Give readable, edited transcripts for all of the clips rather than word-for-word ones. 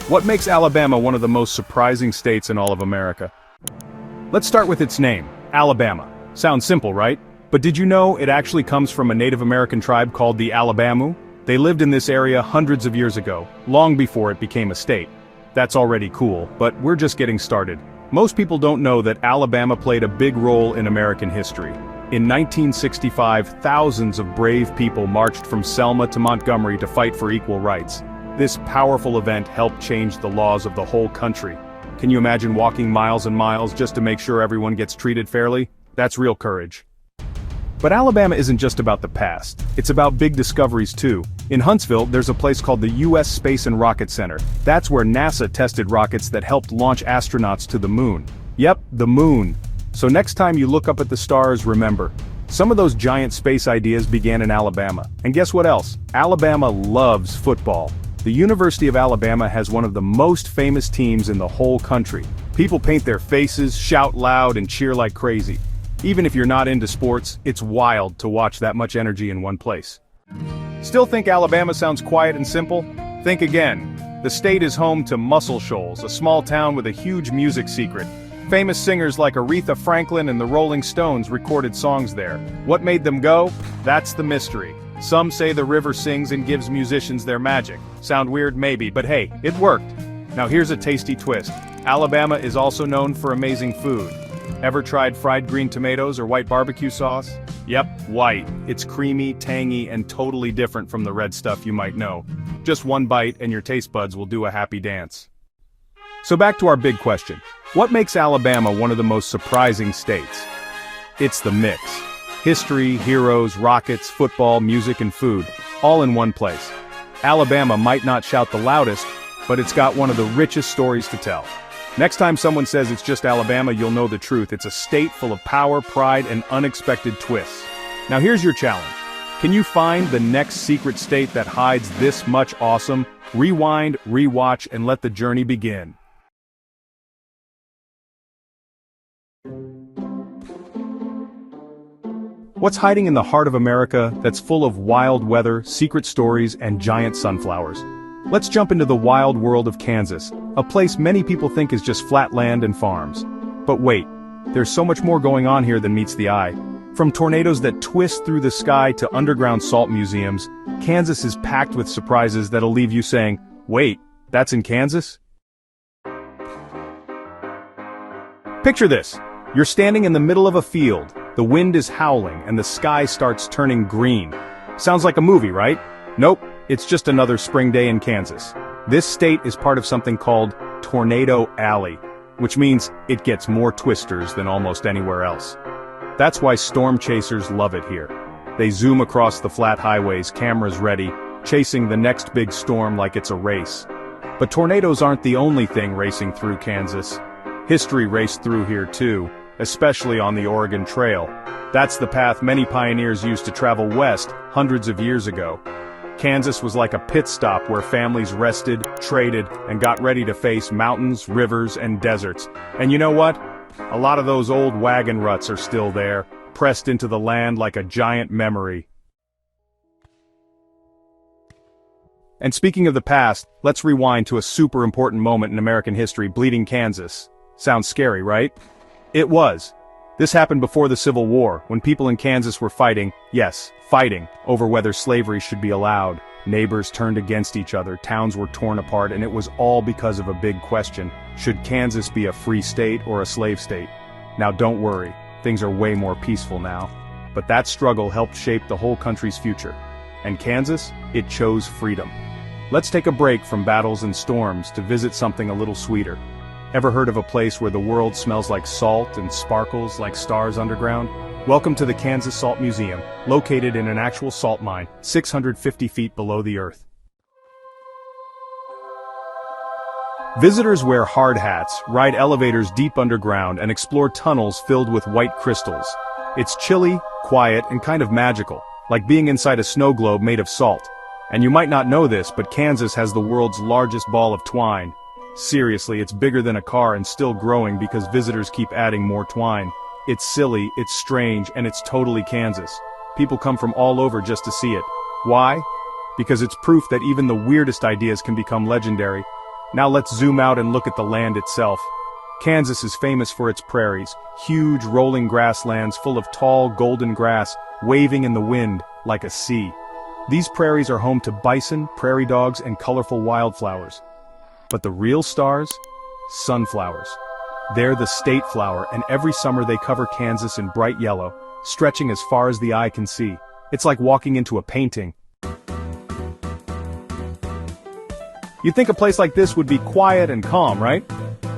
What makes Alabama one of the most surprising states in all of America? Let's start with its name, Alabama. Sounds simple, right? But did you know it actually comes from a Native American tribe called the Alabamu? They lived in this area hundreds of years ago, long before it became a state. That's already cool, but we're just getting started. Most people don't know that Alabama played a big role in American history. In 1965, thousands of brave people marched from Selma to Montgomery to fight for equal rights. This powerful event helped change the laws of the whole country. Can you imagine walking miles and miles just to make sure everyone gets treated fairly? That's real courage. But Alabama isn't just about the past. It's about big discoveries too. In Huntsville, there's a place called the U.S. Space and Rocket Center. That's where NASA tested rockets that helped launch astronauts to the moon. Yep, the moon. So next time you look up at the stars, remember, some of those giant space ideas began in Alabama. And guess what else? Alabama loves football. The University of Alabama has one of the most famous teams in the whole country. People paint their faces, shout loud, and cheer like crazy. Even if you're not into sports, it's wild to watch that much energy in one place. Still think Alabama sounds quiet and simple? Think again. The state is home to Muscle Shoals, a small town with a huge music secret. Famous singers like Aretha Franklin and the Rolling Stones recorded songs there. What made them go? That's the mystery. Some say the river sings and gives musicians their magic. Sound weird? Maybe, but hey, it worked. Now here's a tasty twist. Alabama is also known for amazing food. Ever tried fried green tomatoes or white barbecue sauce? Yep, white. It's creamy, tangy, and totally different from the red stuff you might know. Just one bite and your taste buds will do a happy dance. So back to our big question. What makes Alabama one of the most surprising states? It's the mix. History, heroes, rockets, football, music, and food, all in one place. Alabama might not shout the loudest, but it's got one of the richest stories to tell. Next time someone says it's just Alabama, you'll know the truth. It's a state full of power, pride, and unexpected twists. Now here's your challenge. Can you find the next secret state that hides this much awesome? Rewind, rewatch, and let the journey begin. What's hiding in the heart of America that's full of wild weather, secret stories, and giant sunflowers? Let's jump into the wild world of Kansas, a place many people think is just flat land and farms. But wait, there's so much more going on here than meets the eye. From tornadoes that twist through the sky to underground salt museums, Kansas is packed with surprises that'll leave you saying, wait, that's in Kansas? Picture this. You're standing in the middle of a field. The wind is howling and the sky starts turning green. Sounds like a movie, right? Nope, it's just another spring day in Kansas. This state is part of something called Tornado Alley, which means it gets more twisters than almost anywhere else. That's why storm chasers love it here. They zoom across the flat highways, cameras ready, chasing the next big storm like it's a race. But tornadoes aren't the only thing racing through Kansas. History raced through here too, especially on the Oregon Trail. That's the path many pioneers used to travel west hundreds of years ago. Kansas was like a pit stop where families rested, traded, and got ready to face mountains, rivers, and deserts. And you know what? A lot of those old wagon ruts are still there, pressed into the land like a giant memory. And speaking of the past, let's rewind to a super important moment in American history, Bleeding Kansas. Sounds scary, right? It was. This happened before the Civil War, when people in Kansas were fighting, yes, fighting, over whether slavery should be allowed. Neighbors turned against each other, towns were torn apart, and it was all because of a big question. Should Kansas be a free state or a slave state? Now don't worry, things are way more peaceful now. But that struggle helped shape the whole country's future. And Kansas, it chose freedom. Let's take a break from battles and storms to visit something a little sweeter. Ever heard of a place where the world smells like salt and sparkles like stars underground? Welcome to the Kansas Salt Museum, located in an actual salt mine, 650 feet below the earth. Visitors wear hard hats, ride elevators deep underground, and explore tunnels filled with white crystals. It's chilly, quiet, and kind of magical, like being inside a snow globe made of salt. And you might not know this, but Kansas has the world's largest ball of twine. Seriously, it's bigger than a car and still growing because visitors keep adding more twine. It's silly, it's strange, and it's totally Kansas. People come from all over just to see it. Why? Because it's proof that even the weirdest ideas can become legendary. Now let's zoom out and look at the land itself. Kansas is famous for its prairies, huge rolling grasslands full of tall golden grass, waving in the wind like a sea. These prairies are home to bison, prairie dogs, and colorful wildflowers. But the real stars? Sunflowers. They're the state flower, and every summer they cover Kansas in bright yellow, stretching as far as the eye can see. It's like walking into a painting. You'd think a place like this would be quiet and calm, right?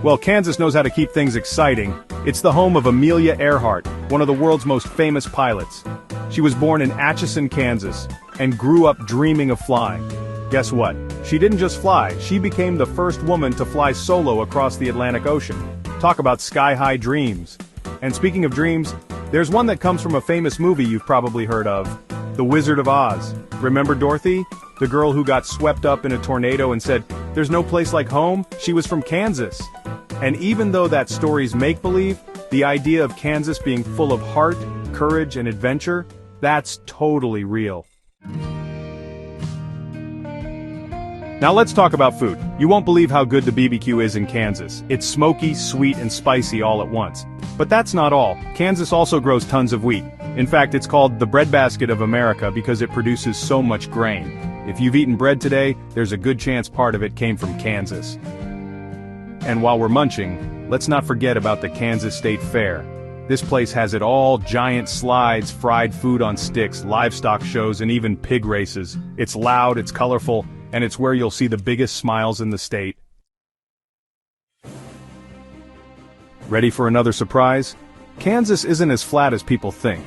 Well, Kansas knows how to keep things exciting. It's the home of Amelia Earhart, one of the world's most famous pilots. She was born in Atchison, Kansas, and grew up dreaming of flying. Guess what? She didn't just fly, she became the first woman to fly solo across the Atlantic Ocean. Talk about sky-high dreams. And speaking of dreams, there's one that comes from a famous movie you've probably heard of, The Wizard of Oz. Remember Dorothy? The girl who got swept up in a tornado and said, "There's no place like home"? She was from Kansas. And even though that story's make-believe, the idea of Kansas being full of heart, courage, and adventure, that's totally real. Now let's talk about food. You won't believe how good the BBQ is in Kansas. It's smoky, sweet, and spicy all at once. But that's not all. Kansas also grows tons of wheat. In fact, it's called the breadbasket of America because it produces so much grain. If you've eaten bread today, there's a good chance part of it came from Kansas. And while we're munching, let's not forget about the Kansas State Fair. This place has it all: giant slides, fried food on sticks, livestock shows, and even pig races. It's loud, it's colorful, and it's where you'll see the biggest smiles in the state. Ready for another surprise? Kansas isn't as flat as people think.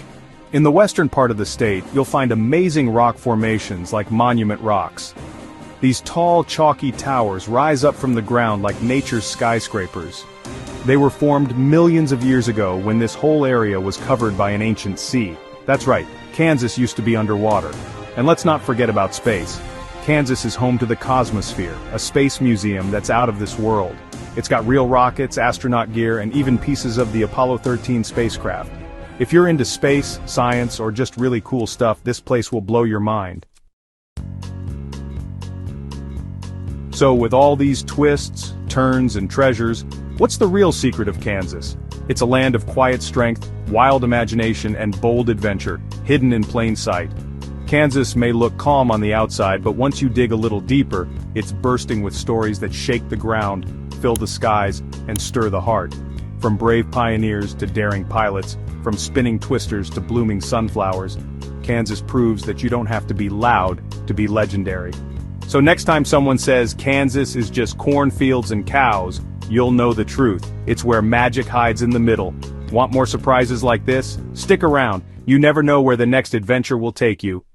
In the western part of the state, you'll find amazing rock formations like Monument Rocks. These tall, chalky towers rise up from the ground like nature's skyscrapers. They were formed millions of years ago when this whole area was covered by an ancient sea. That's right, Kansas used to be underwater. And let's not forget about space. Kansas is home to the Cosmosphere, a space museum that's out of this world. It's got real rockets, astronaut gear, and even pieces of the Apollo 13 spacecraft. If you're into space, science, or just really cool stuff, this place will blow your mind. So with all these twists, turns, and treasures, what's the real secret of Kansas? It's a land of quiet strength, wild imagination, and bold adventure, hidden in plain sight. Kansas may look calm on the outside, but once you dig a little deeper, it's bursting with stories that shake the ground, fill the skies, and stir the heart. From brave pioneers to daring pilots, from spinning twisters to blooming sunflowers, Kansas proves that you don't have to be loud to be legendary. So next time someone says Kansas is just cornfields and cows, you'll know the truth. It's where magic hides in the middle. Want more surprises like this? Stick around. You never know where the next adventure will take you.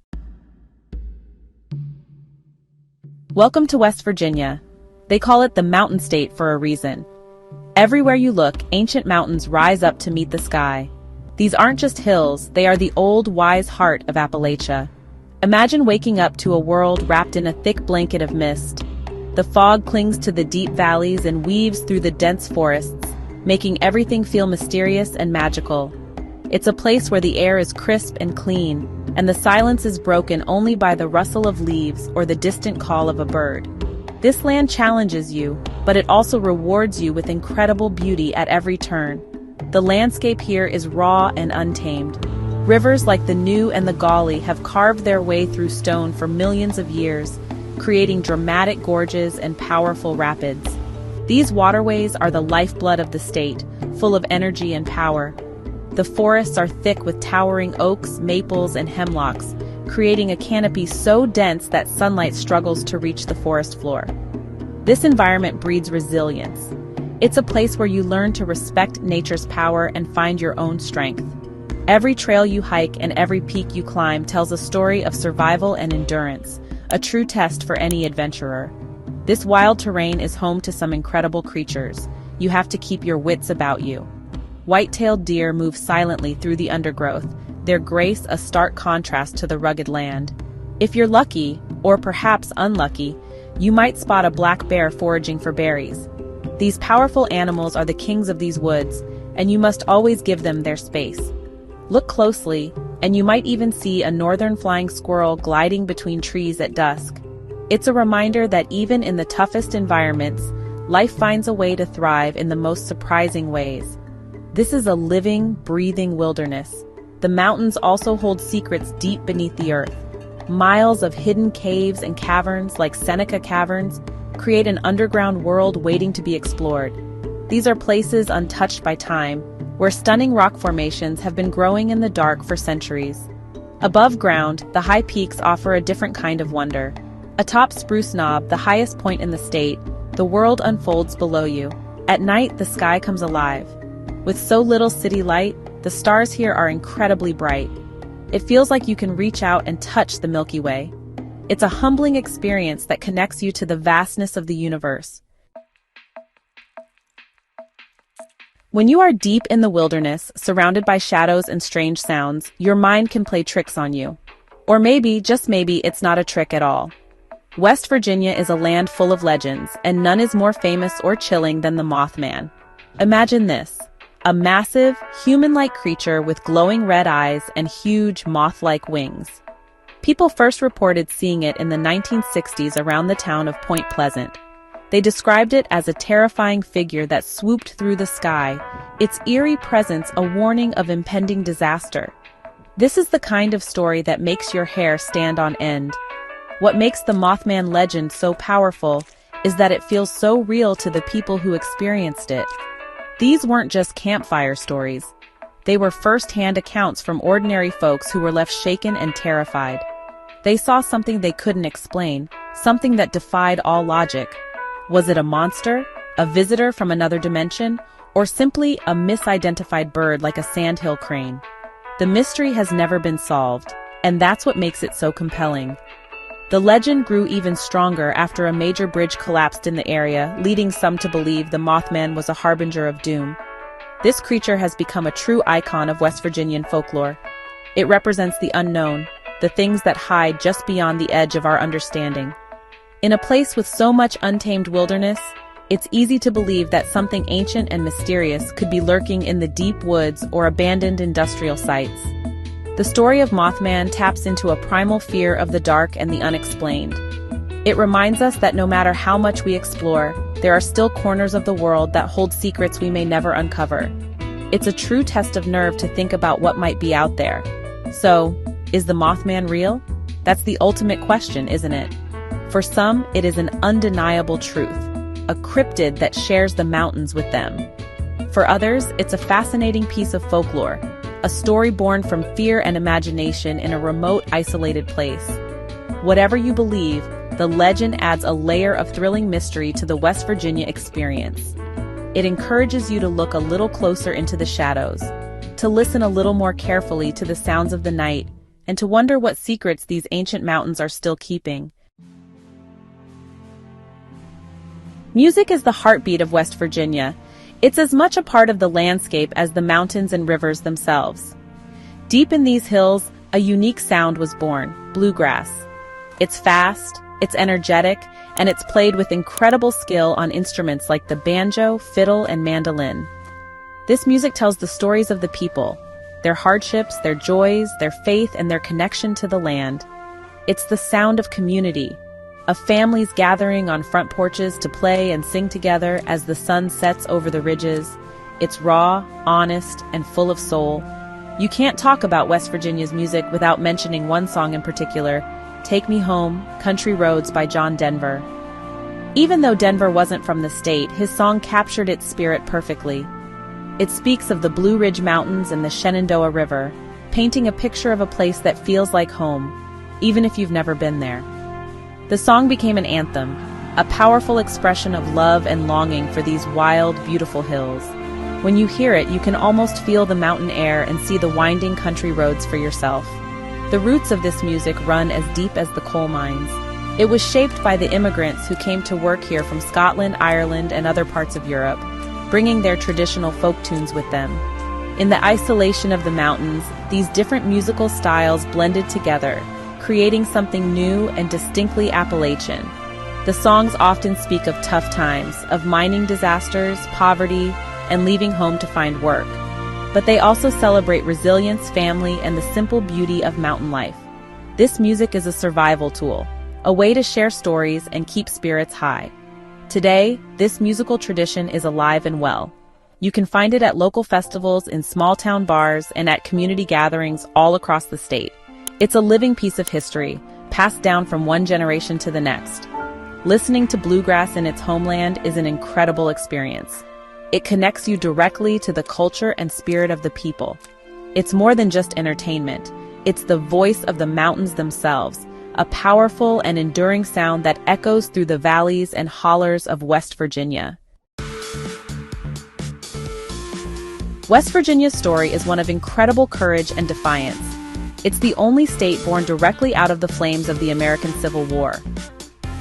Welcome to West Virginia. They call it the Mountain State for a reason. Everywhere you look, ancient mountains rise up to meet the sky. These aren't just hills, they are the old, wise heart of Appalachia. Imagine waking up to a world wrapped in a thick blanket of mist. The fog clings to the deep valleys and weaves through the dense forests, making everything feel mysterious and magical. It's a place where the air is crisp and clean, and the silence is broken only by the rustle of leaves or the distant call of a bird. This land challenges you, but it also rewards you with incredible beauty at every turn. The landscape here is raw and untamed. Rivers like the New and the Gauley have carved their way through stone for millions of years, creating dramatic gorges and powerful rapids. These waterways are the lifeblood of the state, full of energy and power. The forests are thick with towering oaks, maples, and hemlocks, creating a canopy so dense that sunlight struggles to reach the forest floor. This environment breeds resilience. It's a place where you learn to respect nature's power and find your own strength. Every trail you hike and every peak you climb tells a story of survival and endurance, a true test for any adventurer. This wild terrain is home to some incredible creatures. You have to keep your wits about you. White-tailed deer move silently through the undergrowth, their grace a stark contrast to the rugged land. If you're lucky, or perhaps unlucky, you might spot a black bear foraging for berries. These powerful animals are the kings of these woods, and you must always give them their space. Look closely, and you might even see a northern flying squirrel gliding between trees at dusk. It's a reminder that even in the toughest environments, life finds a way to thrive in the most surprising ways. This is a living, breathing wilderness. The mountains also hold secrets deep beneath the earth. Miles of hidden caves and caverns, like Seneca Caverns, create an underground world waiting to be explored. These are places untouched by time, where stunning rock formations have been growing in the dark for centuries. Above ground, the high peaks offer a different kind of wonder. Atop Spruce Knob, the highest point in the state, the world unfolds below you. At night, the sky comes alive. With so little city light, the stars here are incredibly bright. It feels like you can reach out and touch the Milky Way. It's a humbling experience that connects you to the vastness of the universe. When you are deep in the wilderness, surrounded by shadows and strange sounds, your mind can play tricks on you. Or maybe, just maybe, it's not a trick at all. West Virginia is a land full of legends, and none is more famous or chilling than the Mothman. Imagine this: a massive, human-like creature with glowing red eyes and huge, moth-like wings. People first reported seeing it in the 1960s around the town of Point Pleasant. They described it as a terrifying figure that swooped through the sky, its eerie presence a warning of impending disaster. This is the kind of story that makes your hair stand on end. What makes the Mothman legend so powerful is that it feels so real to the people who experienced it. These weren't just campfire stories. They were first-hand accounts from ordinary folks who were left shaken and terrified. They saw something they couldn't explain, something that defied all logic. Was it a monster, a visitor from another dimension, or simply a misidentified bird like a sandhill crane? The mystery has never been solved, and that's what makes it so compelling. The legend grew even stronger after a major bridge collapsed in the area, leading some to believe the Mothman was a harbinger of doom. This creature has become a true icon of West Virginian folklore. It represents the unknown, the things that hide just beyond the edge of our understanding. In a place with so much untamed wilderness, it's easy to believe that something ancient and mysterious could be lurking in the deep woods or abandoned industrial sites. The story of Mothman taps into a primal fear of the dark and the unexplained. It reminds us that no matter how much we explore, there are still corners of the world that hold secrets we may never uncover. It's a true test of nerve to think about what might be out there. So, is the Mothman real? That's the ultimate question, isn't it? For some, it is an undeniable truth, a cryptid that shares the mountains with them. For others, it's a fascinating piece of folklore, a story born from fear and imagination in a remote, isolated place. Whatever you believe, the legend adds a layer of thrilling mystery to the West Virginia experience. It encourages you to look a little closer into the shadows, to listen a little more carefully to the sounds of the night, and to wonder what secrets these ancient mountains are still keeping. Music is the heartbeat of West Virginia. It's as much a part of the landscape as the mountains and rivers themselves. Deep in these hills, a unique sound was born: bluegrass. It's fast, it's energetic, and it's played with incredible skill on instruments like the banjo, fiddle, and mandolin. This music tells the stories of the people, their hardships, their joys, their faith, and their connection to the land. It's the sound of community, of families gathering on front porches to play and sing together as the sun sets over the ridges. It's raw, honest, and full of soul. You can't talk about West Virginia's music without mentioning one song in particular, Take Me Home, Country Roads by John Denver. Even though Denver wasn't from the state, his song captured its spirit perfectly. It speaks of the Blue Ridge Mountains and the Shenandoah River, painting a picture of a place that feels like home, even if you've never been there. The song became an anthem, a powerful expression of love and longing for these wild, beautiful hills. When you hear it, you can almost feel the mountain air and see the winding country roads for yourself. The roots of this music run as deep as the coal mines. It was shaped by the immigrants who came to work here from Scotland, Ireland, and other parts of Europe, bringing their traditional folk tunes with them. In the isolation of the mountains, these different musical styles blended together, creating something new and distinctly Appalachian. The songs often speak of tough times, of mining disasters, poverty, and leaving home to find work. But they also celebrate resilience, family, and the simple beauty of mountain life. This music is a survival tool, a way to share stories and keep spirits high. Today, this musical tradition is alive and well. You can find it at local festivals, in small-town bars, and at community gatherings all across the state. It's a living piece of history, passed down from one generation to the next. Listening to bluegrass in its homeland is an incredible experience. It connects you directly to the culture and spirit of the people. It's more than just entertainment. It's the voice of the mountains themselves, a powerful and enduring sound that echoes through the valleys and hollers of West Virginia. West Virginia's story is one of incredible courage and defiance. It's the only state born directly out of the flames of the American Civil War.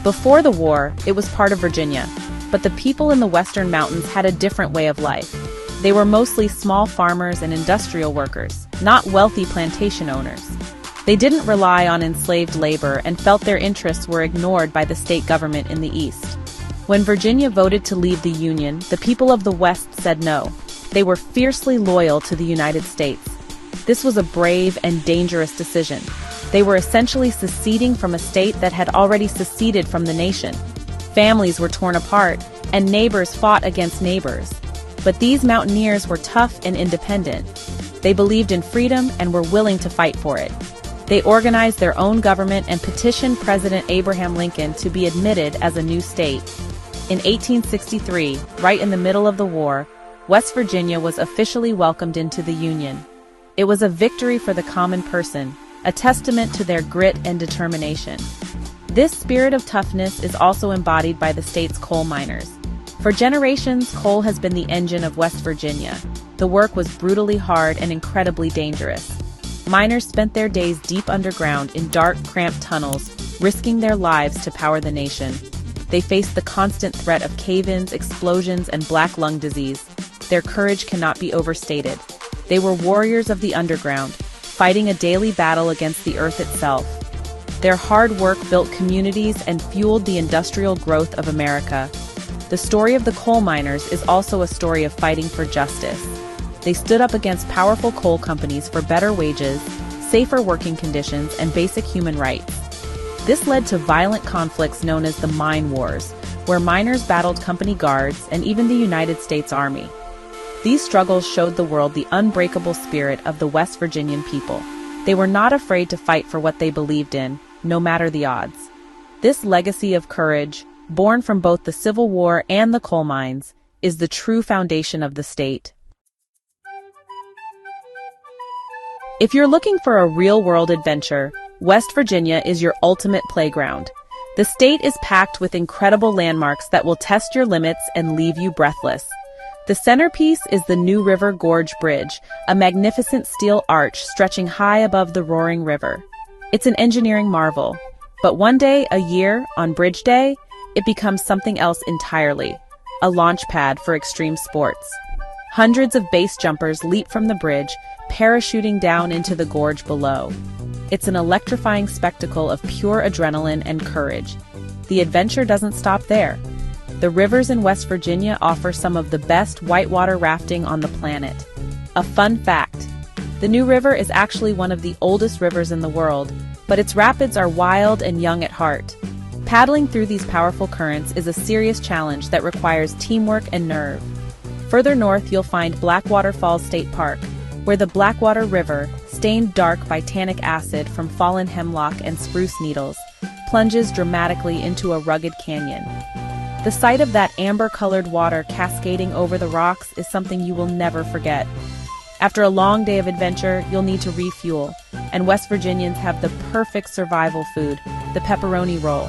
Before the war, it was part of Virginia, but the people in the Western Mountains had a different way of life. They were mostly small farmers and industrial workers, not wealthy plantation owners. They didn't rely on enslaved labor and felt their interests were ignored by the state government in the East. When Virginia voted to leave the Union, the people of the West said no. They were fiercely loyal to the United States. This was a brave and dangerous decision. They were essentially seceding from a state that had already seceded from the nation. Families were torn apart, and neighbors fought against neighbors. But these mountaineers were tough and independent. They believed in freedom and were willing to fight for it. They organized their own government and petitioned President Abraham Lincoln to be admitted as a new state. In 1863, right in the middle of the war, West Virginia was officially welcomed into the Union. It was a victory for the common person, a testament to their grit and determination. This spirit of toughness is also embodied by the state's coal miners. For generations, coal has been the engine of West Virginia. The work was brutally hard and incredibly dangerous. Miners spent their days deep underground in dark, cramped tunnels, risking their lives to power the nation. They faced the constant threat of cave-ins, explosions, and black lung disease. Their courage cannot be overstated. They were warriors of the underground, fighting a daily battle against the earth itself. Their hard work built communities and fueled the industrial growth of America. The story of the coal miners is also a story of fighting for justice. They stood up against powerful coal companies for better wages, safer working conditions, and basic human rights. This led to violent conflicts known as the Mine Wars, where miners battled company guards and even the United States Army. These struggles showed the world the unbreakable spirit of the West Virginian people. They were not afraid to fight for what they believed in, no matter the odds. This legacy of courage, born from both the Civil War and the coal mines, is the true foundation of the state. If you're looking for a real-world adventure, West Virginia is your ultimate playground. The state is packed with incredible landmarks that will test your limits and leave you breathless. The centerpiece is the New River Gorge Bridge, a magnificent steel arch stretching high above the roaring river. It's an engineering marvel, but one day a year, on Bridge Day, it becomes something else entirely, a launch pad for extreme sports. Hundreds of base jumpers leap from the bridge, parachuting down into the gorge below. It's an electrifying spectacle of pure adrenaline and courage. The adventure doesn't stop there. The rivers in West Virginia offer some of the best whitewater rafting on the planet. A fun fact: the New River is actually one of the oldest rivers in the world, but its rapids are wild and young at heart. Paddling through these powerful currents is a serious challenge that requires teamwork and nerve. Further north, you'll find Blackwater Falls State Park, where the Blackwater River, stained dark by tannic acid from fallen hemlock and spruce needles, plunges dramatically into a rugged canyon. The sight of that amber-colored water cascading over the rocks is something you will never forget. After a long day of adventure, you'll need to refuel, and West Virginians have the perfect survival food, the pepperoni roll.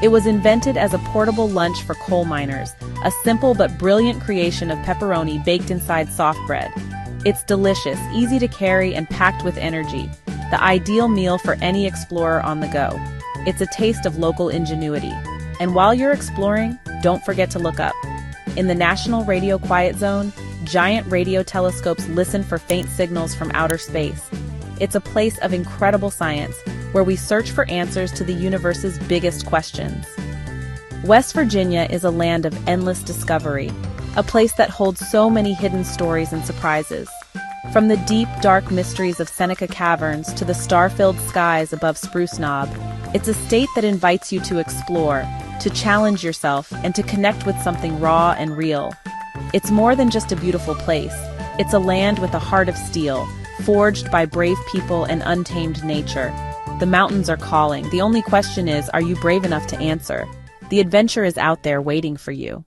It was invented as a portable lunch for coal miners, a simple but brilliant creation of pepperoni baked inside soft bread. It's delicious, easy to carry, and packed with energy, the ideal meal for any explorer on the go. It's a taste of local ingenuity. And while you're exploring, don't forget to look up. In the National Radio Quiet Zone, giant radio telescopes listen for faint signals from outer space. It's a place of incredible science, where we search for answers to the universe's biggest questions. West Virginia is a land of endless discovery, a place that holds so many hidden stories and surprises. From the deep, dark mysteries of Seneca Caverns to the star-filled skies above Spruce Knob, It's a state that invites you to explore, to challenge yourself, and to connect with something raw and real. It's more than just a beautiful place. It's a land with a heart of steel, forged by brave people and untamed nature. The mountains are calling. The only question is, are you brave enough to answer? The adventure is out there waiting for you.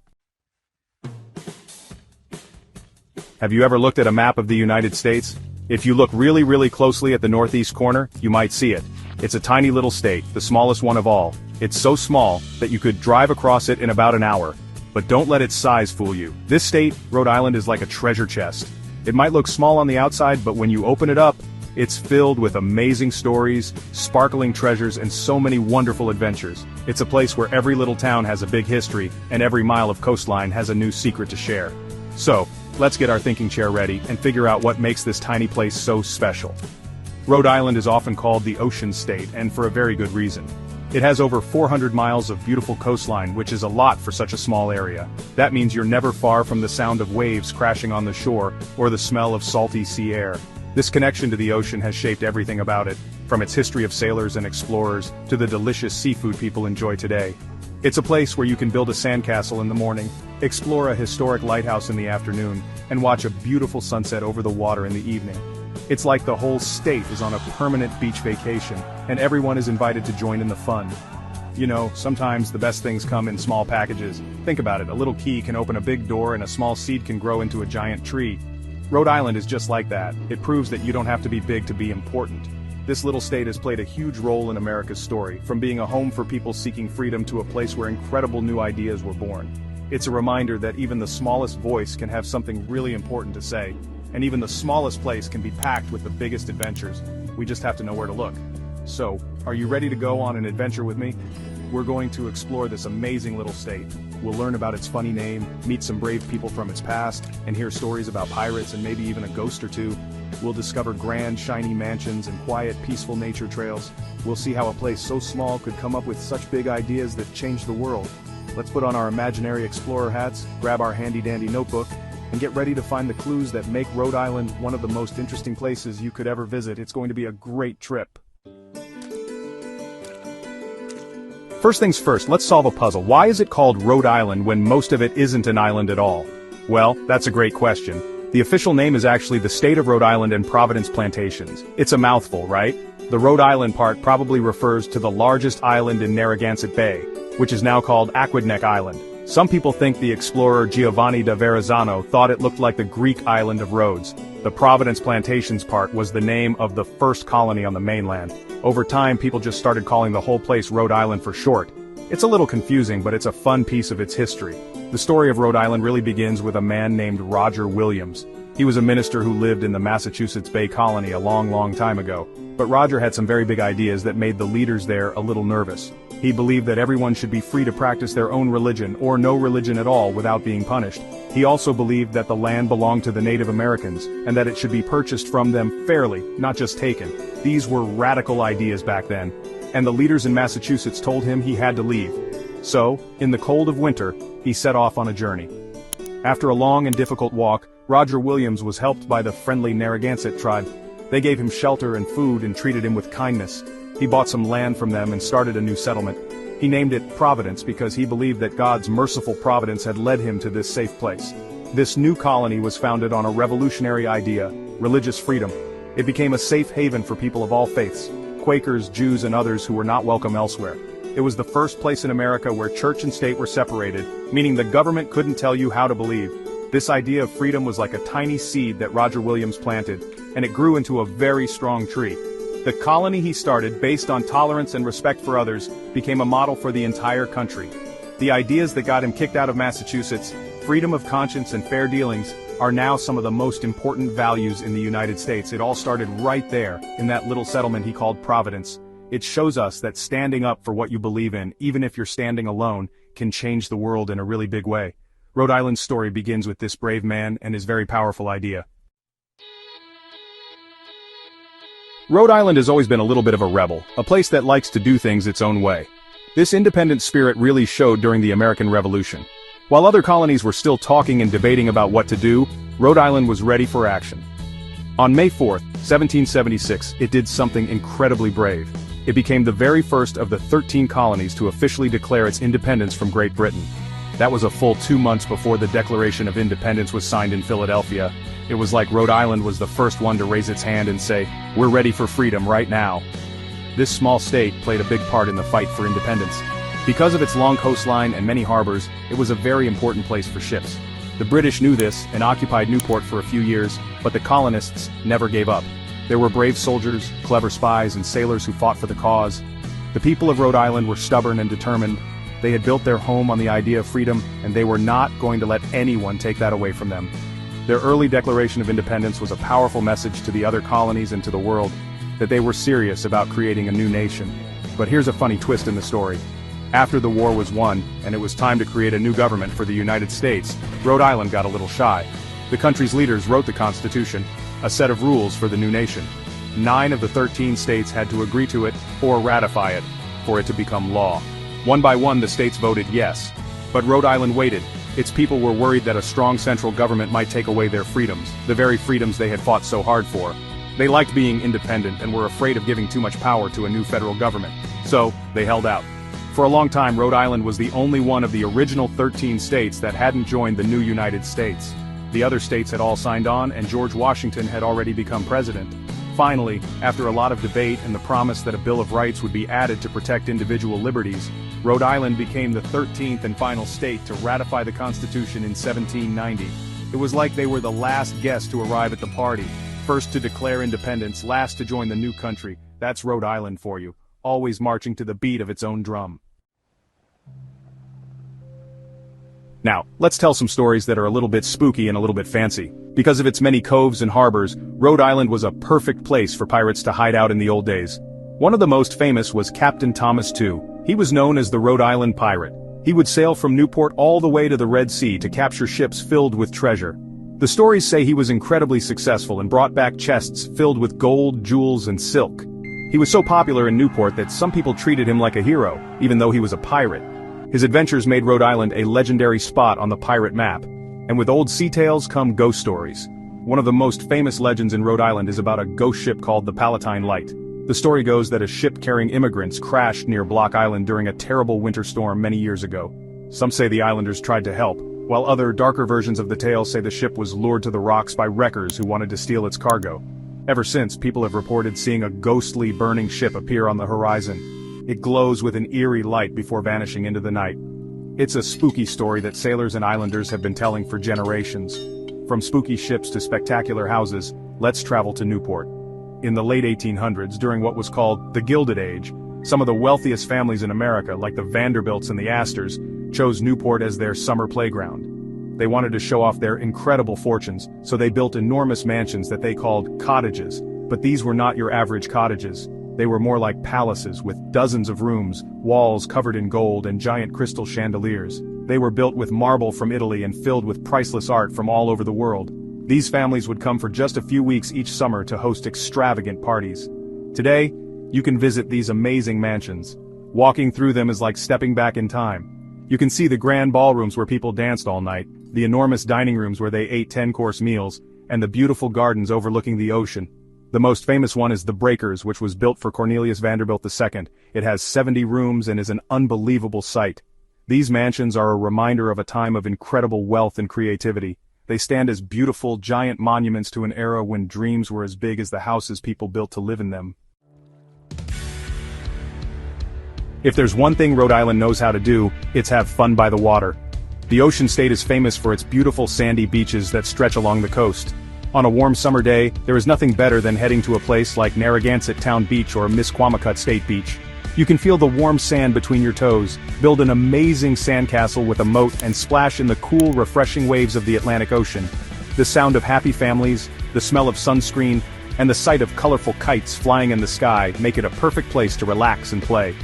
Have you ever looked at a map of the United States? If you look really closely at the northeast corner, you might see it. It's a tiny little state, the smallest one of all. It's so small that you could drive across it in about an hour. But don't let its size fool you. This state, Rhode Island, is like a treasure chest. It might look small on the outside, but when you open it up, it's filled with amazing stories, sparkling treasures, and so many wonderful adventures. It's a place where every little town has a big history, and every mile of coastline has a new secret to share. So, let's get our thinking chair ready and figure out what makes this tiny place so special. Rhode Island is often called the Ocean State, and for a very good reason. It has over 400 miles of beautiful coastline, which is a lot for such a small area. That means you're never far from the sound of waves crashing on the shore, or the smell of salty sea air. This connection to the ocean has shaped everything about it, from its history of sailors and explorers, to the delicious seafood people enjoy today. It's a place where you can build a sandcastle in the morning, explore a historic lighthouse in the afternoon, and watch a beautiful sunset over the water in the evening. It's like the whole state is on a permanent beach vacation, and everyone is invited to join in the fun. You know, sometimes the best things come in small packages. Think about it, a little key can open a big door and a small seed can grow into a giant tree. Rhode Island is just like that. It proves that you don't have to be big to be important. This little state has played a huge role in America's story, from being a home for people seeking freedom to a place where incredible new ideas were born. It's a reminder that even the smallest voice can have something really important to say, and even the smallest place can be packed with the biggest adventures. We just have to know where to look. So, are you ready to go on an adventure with me? We're going to explore this amazing little state. We'll learn about its funny name, meet some brave people from its past, and hear stories about pirates and maybe even a ghost or two. We'll discover grand, shiny mansions and quiet, peaceful nature trails. We'll see how a place so small could come up with such big ideas that change the world. Let's put on our imaginary explorer hats, grab our handy-dandy notebook, and get ready to find the clues that make Rhode Island one of the most interesting places you could ever visit. It's going to be a great trip. First things first, let's solve a puzzle. Why is it called Rhode Island when most of it isn't an island at all? Well, that's a great question. The official name is actually the State of Rhode Island and Providence Plantations. It's a mouthful, right? The Rhode Island part probably refers to the largest island in Narragansett Bay, which is now called Aquidneck Island. Some people think the explorer Giovanni da Verrazzano thought it looked like the Greek island of Rhodes. The Providence Plantations part was the name of the first colony on the mainland. Over time, people just started calling the whole place Rhode Island for short. It's a little confusing, but it's a fun piece of its history. The story of Rhode Island really begins with a man named Roger Williams. He was a minister who lived in the Massachusetts Bay Colony a long time ago. But Roger had some very big ideas that made the leaders there a little nervous. He believed that everyone should be free to practice their own religion or no religion at all without being punished. He also believed that the land belonged to the Native Americans and that it should be purchased from them fairly, not just taken. These were radical ideas back then, and the leaders in Massachusetts told him he had to leave. So, in the cold of winter, he set off on a journey. After a long and difficult walk, Roger Williams was helped by the friendly Narragansett tribe. They gave him shelter and food and treated him with kindness. He bought some land from them and started a new settlement. He named it Providence because he believed that God's merciful providence had led him to this safe place. This new colony was founded on a revolutionary idea, religious freedom. It became a safe haven for people of all faiths, Quakers, Jews, and others who were not welcome elsewhere. It was the first place in America where church and state were separated, meaning the government couldn't tell you how to believe. This idea of freedom was like a tiny seed that Roger Williams planted, and it grew into a very strong tree. The colony he started, based on tolerance and respect for others, became a model for the entire country. The ideas that got him kicked out of Massachusetts, freedom of conscience and fair dealings, are now some of the most important values in the United States. It all started right there, in that little settlement he called Providence. It shows us that standing up for what you believe in, even if you're standing alone, can change the world in a really big way. Rhode Island's story begins with this brave man and his very powerful idea. Rhode Island has always been a little bit of a rebel, a place that likes to do things its own way. This independent spirit really showed during the American Revolution. While other colonies were still talking and debating about what to do, Rhode Island was ready for action. On May 4, 1776, it did something incredibly brave. It became the very first of the 13 colonies to officially declare its independence from Great Britain. That was a full 2 months before the Declaration of Independence was signed in Philadelphia. It was like Rhode Island was the first one to raise its hand and say, "We're ready for freedom right now." This small state played a big part in the fight for independence. Because of its long coastline and many harbors, it was a very important place for ships. The British knew this and occupied Newport for a few years, but the colonists never gave up. There were brave soldiers, clever spies, and sailors who fought for the cause. The people of Rhode Island were stubborn and determined. They had built their home on the idea of freedom, and they were not going to let anyone take that away from them. Their early Declaration of Independence was a powerful message to the other colonies and to the world, that they were serious about creating a new nation. But here's a funny twist in the story. After the war was won, and it was time to create a new government for the United States, Rhode Island got a little shy. The country's leaders wrote the Constitution, a set of rules for the new nation. 9 of the 13 states had to agree to it, or ratify it, for it to become law. One by one the states voted yes. But Rhode Island waited. Its people were worried that a strong central government might take away their freedoms, the very freedoms they had fought so hard for. They liked being independent and were afraid of giving too much power to a new federal government. So, they held out. For a long time, Rhode Island was the only one of the original 13 states that hadn't joined the new United States. The other states had all signed on, and George Washington had already become president. Finally, after a lot of debate and the promise that a Bill of Rights would be added to protect individual liberties, Rhode Island became the 13th and final state to ratify the Constitution in 1790. It was like they were the last guest to arrive at the party, first to declare independence, last to join the new country. That's Rhode Island for you, always marching to the beat of its own drum. Now, let's tell some stories that are a little bit spooky and a little bit fancy. Because of its many coves and harbors, Rhode Island was a perfect place for pirates to hide out in the old days. One of the most famous was Captain Thomas II. He was known as the Rhode Island Pirate. He would sail from Newport all the way to the Red Sea to capture ships filled with treasure. The stories say he was incredibly successful and brought back chests filled with gold, jewels, and silk. He was so popular in Newport that some people treated him like a hero, even though he was a pirate. His adventures made Rhode Island a legendary spot on the pirate map. And with old sea tales come ghost stories. One of the most famous legends in Rhode Island is about a ghost ship called the Palatine Light. The story goes that a ship carrying immigrants crashed near Block Island during a terrible winter storm many years ago. Some say the islanders tried to help, while other, darker versions of the tale say the ship was lured to the rocks by wreckers who wanted to steal its cargo. Ever since, people have reported seeing a ghostly burning ship appear on the horizon. It glows with an eerie light before vanishing into the night. It's a spooky story that sailors and islanders have been telling for generations. From spooky ships to spectacular houses, let's travel to Newport. In the late 1800s, during what was called the Gilded Age, some of the wealthiest families in America, like the Vanderbilts and the Astors, chose Newport as their summer playground. They wanted to show off their incredible fortunes, so they built enormous mansions that they called cottages. But these were not your average cottages. They were more like palaces with dozens of rooms, walls covered in gold, and giant crystal chandeliers. They were built with marble from Italy and filled with priceless art from all over the world. These families would come for just a few weeks each summer to host extravagant parties. Today, you can visit these amazing mansions. Walking through them is like stepping back in time. You can see the grand ballrooms where people danced all night, the enormous dining rooms where they ate 10-course meals, and the beautiful gardens overlooking the ocean. The most famous one is the Breakers, which was built for Cornelius Vanderbilt II. It has 70 rooms and is an unbelievable sight. These mansions are a reminder of a time of incredible wealth and creativity. They stand as beautiful, giant monuments to an era when dreams were as big as the houses people built to live in them. If there's one thing Rhode Island knows how to do, it's have fun by the water. The ocean state is famous for its beautiful sandy beaches that stretch along the coast. On a warm summer day, there is nothing better than heading to a place like Narragansett Town Beach or Misquamicut State Beach. You can feel the warm sand between your toes, build an amazing sandcastle with a moat, and splash in the cool, refreshing waves of the Atlantic Ocean. The sound of happy families, the smell of sunscreen, and the sight of colorful kites flying in the sky make it a perfect place to relax and play.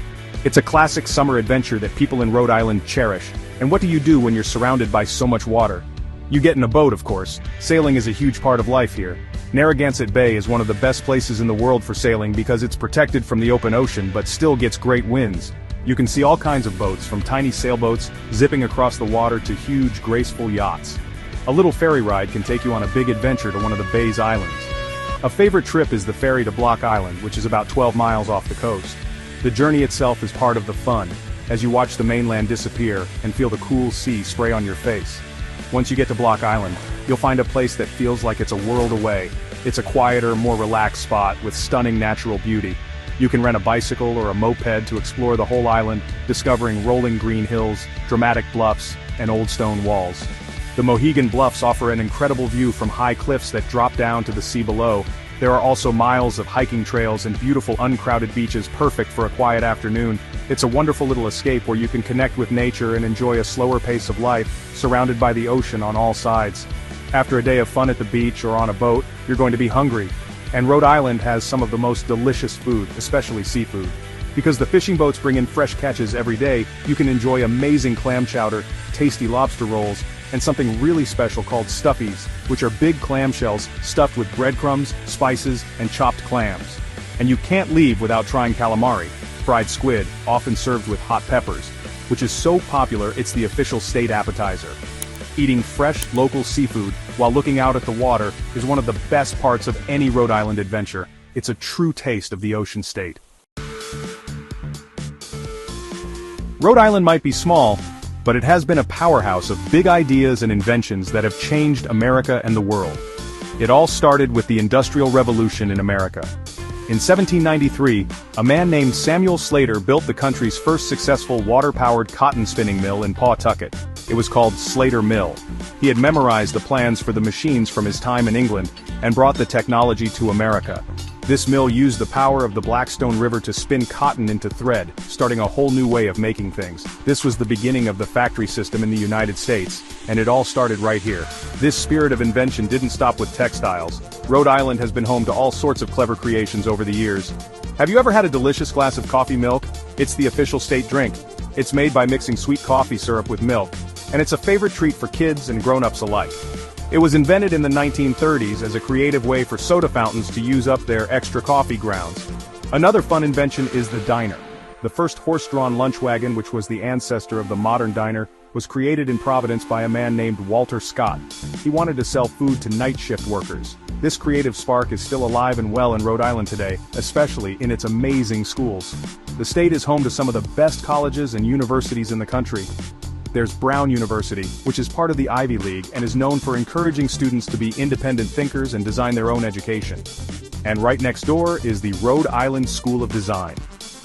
It's a classic summer adventure that people in Rhode Island cherish. And what do you do when you're surrounded by so much water? You get in a boat, of course. Sailing is a huge part of life here. Narragansett Bay is one of the best places in the world for sailing because it's protected from the open ocean but still gets great winds. You can see all kinds of boats, from tiny sailboats zipping across the water to huge, graceful yachts. A little ferry ride can take you on a big adventure to one of the bay's islands. A favorite trip is the ferry to Block Island, which is about 12 miles off the coast. The journey itself is part of the fun, as you watch the mainland disappear and feel the cool sea spray on your face. Once you get to Block Island, you'll find a place that feels like it's a world away. It's a quieter, more relaxed spot with stunning natural beauty. You can rent a bicycle or a moped to explore the whole island, discovering rolling green hills, dramatic bluffs, and old stone walls. The Mohegan Bluffs offer an incredible view from high cliffs that drop down to the sea below. There are also miles of hiking trails and beautiful uncrowded beaches perfect for a quiet afternoon. It's a wonderful little escape where you can connect with nature and enjoy a slower pace of life, surrounded by the ocean on all sides. After a day of fun at the beach or on a boat, you're going to be hungry. And Rhode Island has some of the most delicious food, especially seafood. Because the fishing boats bring in fresh catches every day, you can enjoy amazing clam chowder, tasty lobster rolls, and something really special called stuffies, which are big clamshells stuffed with breadcrumbs, spices, and chopped clams. And you can't leave without trying calamari, fried squid, often served with hot peppers, which is so popular it's the official state appetizer. Eating fresh, local seafood while looking out at the water is one of the best parts of any Rhode Island adventure. It's a true taste of the ocean state. Rhode Island might be small, but it has been a powerhouse of big ideas and inventions that have changed America and the world. It all started with the Industrial Revolution in America. In 1793, a man named Samuel Slater built the country's first successful water-powered cotton spinning mill in Pawtucket. It was called Slater Mill. He had memorized the plans for the machines from his time in England and brought the technology to America. This mill used the power of the Blackstone River to spin cotton into thread, starting a whole new way of making things. This was the beginning of the factory system in the United States, and it all started right here. This spirit of invention didn't stop with textiles. Rhode Island has been home to all sorts of clever creations over the years. Have you ever had a delicious glass of coffee milk? It's the official state drink. It's made by mixing sweet coffee syrup with milk, and it's a favorite treat for kids and grown-ups alike. It was invented in the 1930s as a creative way for soda fountains to use up their extra coffee grounds. Another fun invention is the diner. The first horse-drawn lunch wagon, which was the ancestor of the modern diner, was created in Providence by a man named Walter Scott. He wanted to sell food to night shift workers. This creative spark is still alive and well in Rhode Island today, especially in its amazing schools. The state is home to some of the best colleges and universities in the country. There's Brown University, which is part of the Ivy League and is known for encouraging students to be independent thinkers and design their own education. And right next door is the Rhode Island School of Design,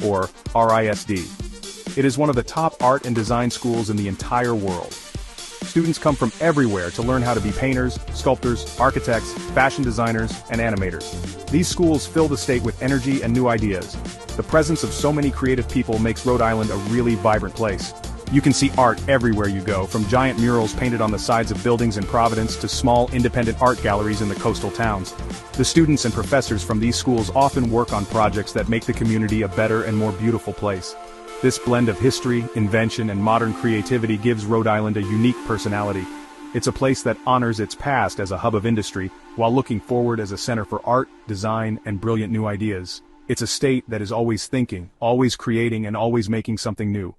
or RISD. It is one of the top art and design schools in the entire world. Students come from everywhere to learn how to be painters, sculptors, architects, fashion designers, and animators. These schools fill the state with energy and new ideas. The presence of so many creative people makes Rhode Island a really vibrant place. You can see art everywhere you go, from giant murals painted on the sides of buildings in Providence to small independent art galleries in the coastal towns. The students and professors from these schools often work on projects that make the community a better and more beautiful place. This blend of history, invention, and modern creativity gives Rhode Island a unique personality. It's a place that honors its past as a hub of industry, while looking forward as a center for art, design, and brilliant new ideas. It's a state that is always thinking, always creating, and always making something new.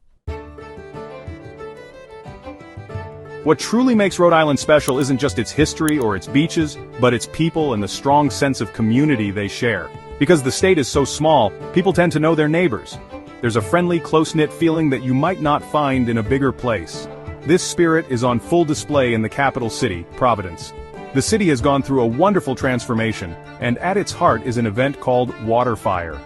What truly makes Rhode Island special isn't just its history or its beaches, but its people and the strong sense of community they share. Because the state is so small, people tend to know their neighbors. There's a friendly, close-knit feeling that you might not find in a bigger place. This spirit is on full display in the capital city, Providence. The city has gone through a wonderful transformation, and at its heart is an event called Water Fire.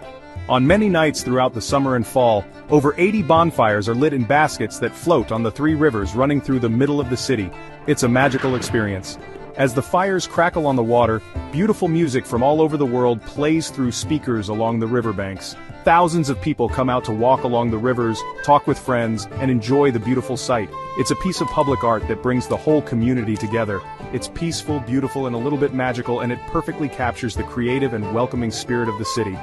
On many nights throughout the summer and fall, over 80 bonfires are lit in baskets that float on the three rivers running through the middle of the city. It's a magical experience. As the fires crackle on the water, beautiful music from all over the world plays through speakers along the riverbanks. Thousands of people come out to walk along the rivers, talk with friends, and enjoy the beautiful sight. It's a piece of public art that brings the whole community together. It's peaceful, beautiful, and a little bit magical, and it perfectly captures the creative and welcoming spirit of the city.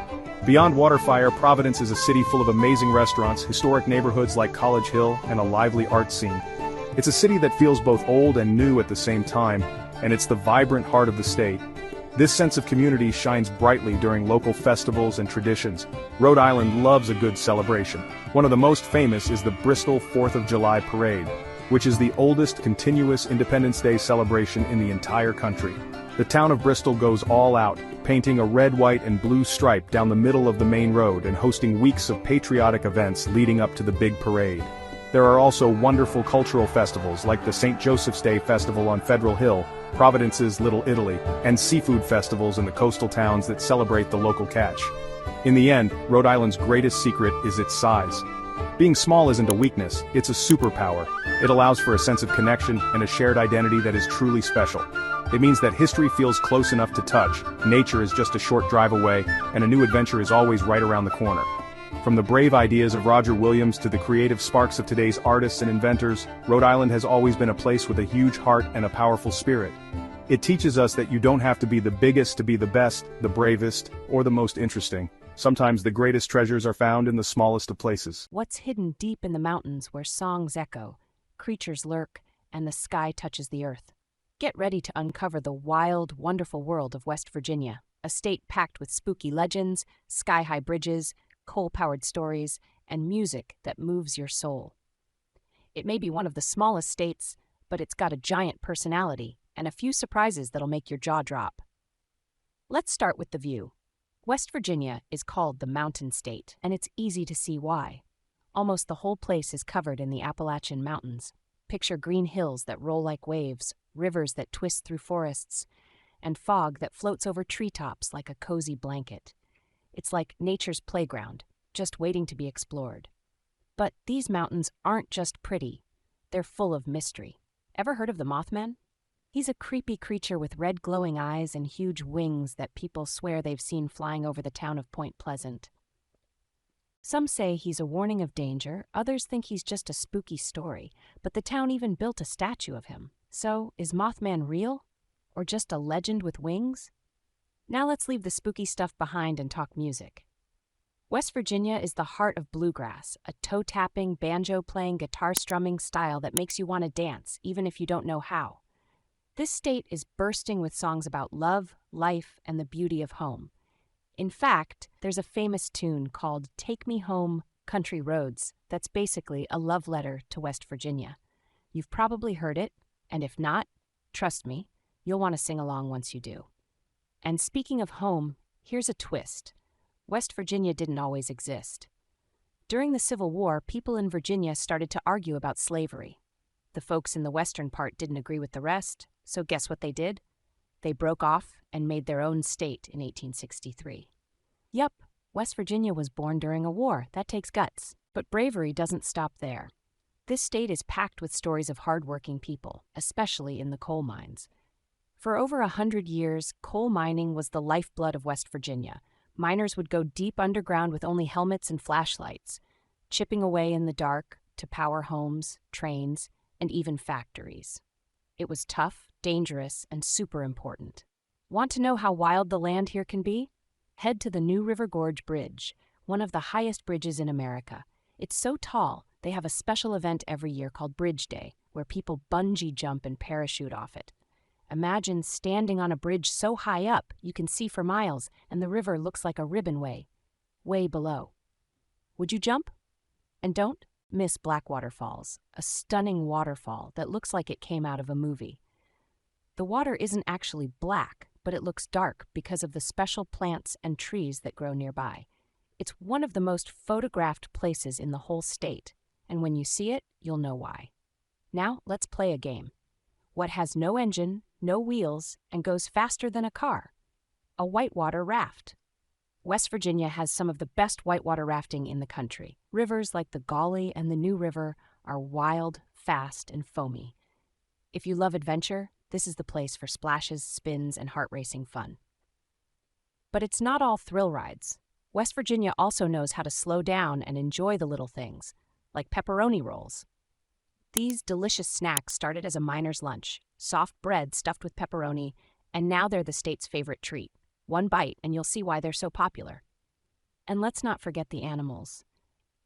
Beyond Waterfire, Providence is a city full of amazing restaurants, historic neighborhoods like College Hill, and a lively art scene. It's a city that feels both old and new at the same time, and it's the vibrant heart of the state. This sense of community shines brightly during local festivals and traditions. Rhode Island loves a good celebration. One of the most famous is the Bristol 4th of July Parade. which is the oldest continuous Independence Day celebration in the entire country. The town of Bristol goes all out, painting a red, white, and blue stripe down the middle of the main road and hosting weeks of patriotic events leading up to the big parade. There are also wonderful cultural festivals like the St. Joseph's Day Festival on Federal Hill, Providence's Little Italy, and seafood festivals in the coastal towns that celebrate the local catch. In the end, Rhode Island's greatest secret is its size. Being small isn't a weakness, it's a superpower. It allows for a sense of connection and a shared identity that is truly special. It means that history feels close enough to touch, nature is just a short drive away, and a new adventure is always right around the corner. From the brave ideas of Roger Williams to the creative sparks of today's artists and inventors, Rhode Island has always been a place with a huge heart and a powerful spirit. It teaches us that you don't have to be the biggest to be the best, the bravest, or the most interesting. Sometimes the greatest treasures are found in the smallest of places. What's hidden deep in the mountains where songs echo, creatures lurk, and the sky touches the earth? Get ready to uncover the wild, wonderful world of West Virginia, a state packed with spooky legends, sky-high bridges, coal-powered stories, and music that moves your soul. It may be one of the smallest states, but it's got a giant personality and a few surprises that'll make your jaw drop. Let's start with the view. West Virginia is called the Mountain State, and it's easy to see why. Almost the whole place is covered in the Appalachian Mountains. Picture green hills that roll like waves, rivers that twist through forests, and fog that floats over treetops like a cozy blanket. It's like nature's playground, just waiting to be explored. But these mountains aren't just pretty, they're full of mystery. Ever heard of the Mothman? He's a creepy creature with red glowing eyes and huge wings that people swear they've seen flying over the town of Point Pleasant. Some say he's a warning of danger, others think he's just a spooky story, but the town even built a statue of him. So, is Mothman real? Or just a legend with wings? Now let's leave the spooky stuff behind and talk music. West Virginia is the heart of bluegrass, a toe-tapping, banjo-playing, guitar-strumming style that makes you want to dance, even if you don't know how. This state is bursting with songs about love, life, and the beauty of home. In fact, there's a famous tune called Take Me Home, Country Roads that's basically a love letter to West Virginia. You've probably heard it, and if not, trust me, you'll want to sing along once you do. And speaking of home, here's a twist. West Virginia didn't always exist. During the Civil War, people in Virginia started to argue about slavery. The folks in the western part didn't agree with the rest, so guess what they did? They broke off and made their own state in 1863. Yup, West Virginia was born during a war. That takes guts. But bravery doesn't stop there. This state is packed with stories of hardworking people, especially in the coal mines. For over 100 years, coal mining was the lifeblood of West Virginia. Miners would go deep underground with only helmets and flashlights, chipping away in the dark to power homes, trains, and even factories. It was tough, dangerous, and super important. Want to know how wild the land here can be? Head to the New River Gorge Bridge, one of the highest bridges in America. It's so tall, they have a special event every year called Bridge Day, where people bungee jump and parachute off it. Imagine standing on a bridge so high up you can see for miles and the river looks like a ribbon way below. Would you jump? And don't miss Blackwater Falls, a stunning waterfall that looks like it came out of a movie. The water isn't actually black, but it looks dark because of the special plants and trees that grow nearby. It's one of the most photographed places in the whole state, and when you see it, you'll know why. Now, let's play a game. What has no engine, no wheels, and goes faster than a car? A whitewater raft. West Virginia has some of the best whitewater rafting in the country. Rivers like the Gauley and the New River are wild, fast, and foamy. If you love adventure, this is the place for splashes, spins, and heart-racing fun. But it's not all thrill rides. West Virginia also knows how to slow down and enjoy the little things, like pepperoni rolls. These delicious snacks started as a miner's lunch, soft bread stuffed with pepperoni, and now they're the state's favorite treat. One bite and you'll see why they're so popular. And let's not forget the animals.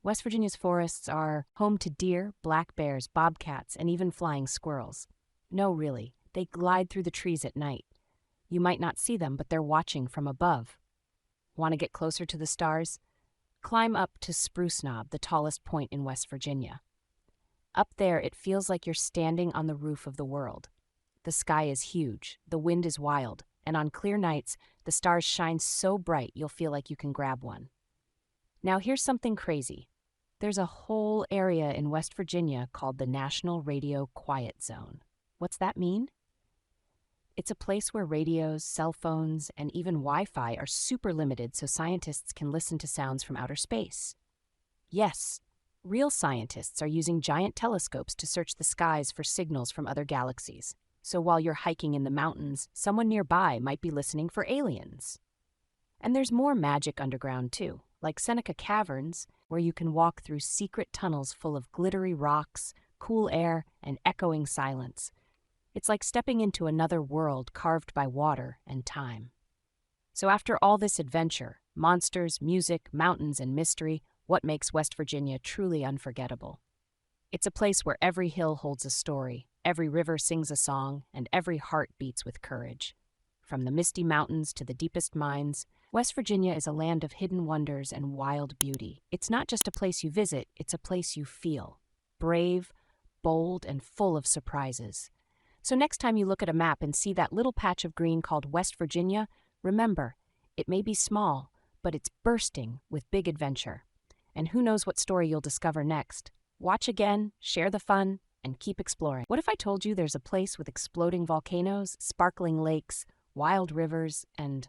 West Virginia's forests are home to deer, black bears, bobcats, and even flying squirrels. No, really, they glide through the trees at night. You might not see them, but they're watching from above. Want to get closer to the stars? Climb up to Spruce Knob, the tallest point in West Virginia. Up there, it feels like you're standing on the roof of the world. The sky is huge, the wind is wild, and on clear nights, the stars shine so bright you'll feel like you can grab one. Now here's something crazy. There's a whole area in West Virginia called the National Radio Quiet Zone. What's that mean? It's a place where radios, cell phones, and even Wi-Fi are super limited so scientists can listen to sounds from outer space. Yes, real scientists are using giant telescopes to search the skies for signals from other galaxies. So while you're hiking in the mountains, someone nearby might be listening for aliens. And there's more magic underground too, like Seneca Caverns, where you can walk through secret tunnels full of glittery rocks, cool air, and echoing silence. It's like stepping into another world carved by water and time. So after all this adventure, monsters, music, mountains, and mystery, what makes West Virginia truly unforgettable? It's a place where every hill holds a story, every river sings a song, and every heart beats with courage. From the misty mountains to the deepest mines, West Virginia is a land of hidden wonders and wild beauty. It's not just a place you visit, it's a place you feel. Brave, bold, and full of surprises. So next time you look at a map and see that little patch of green called West Virginia, remember, it may be small, but it's bursting with big adventure. And who knows what story you'll discover next. Watch again, share the fun, and keep exploring. What if I told you there's a place with exploding volcanoes, sparkling lakes, wild rivers, and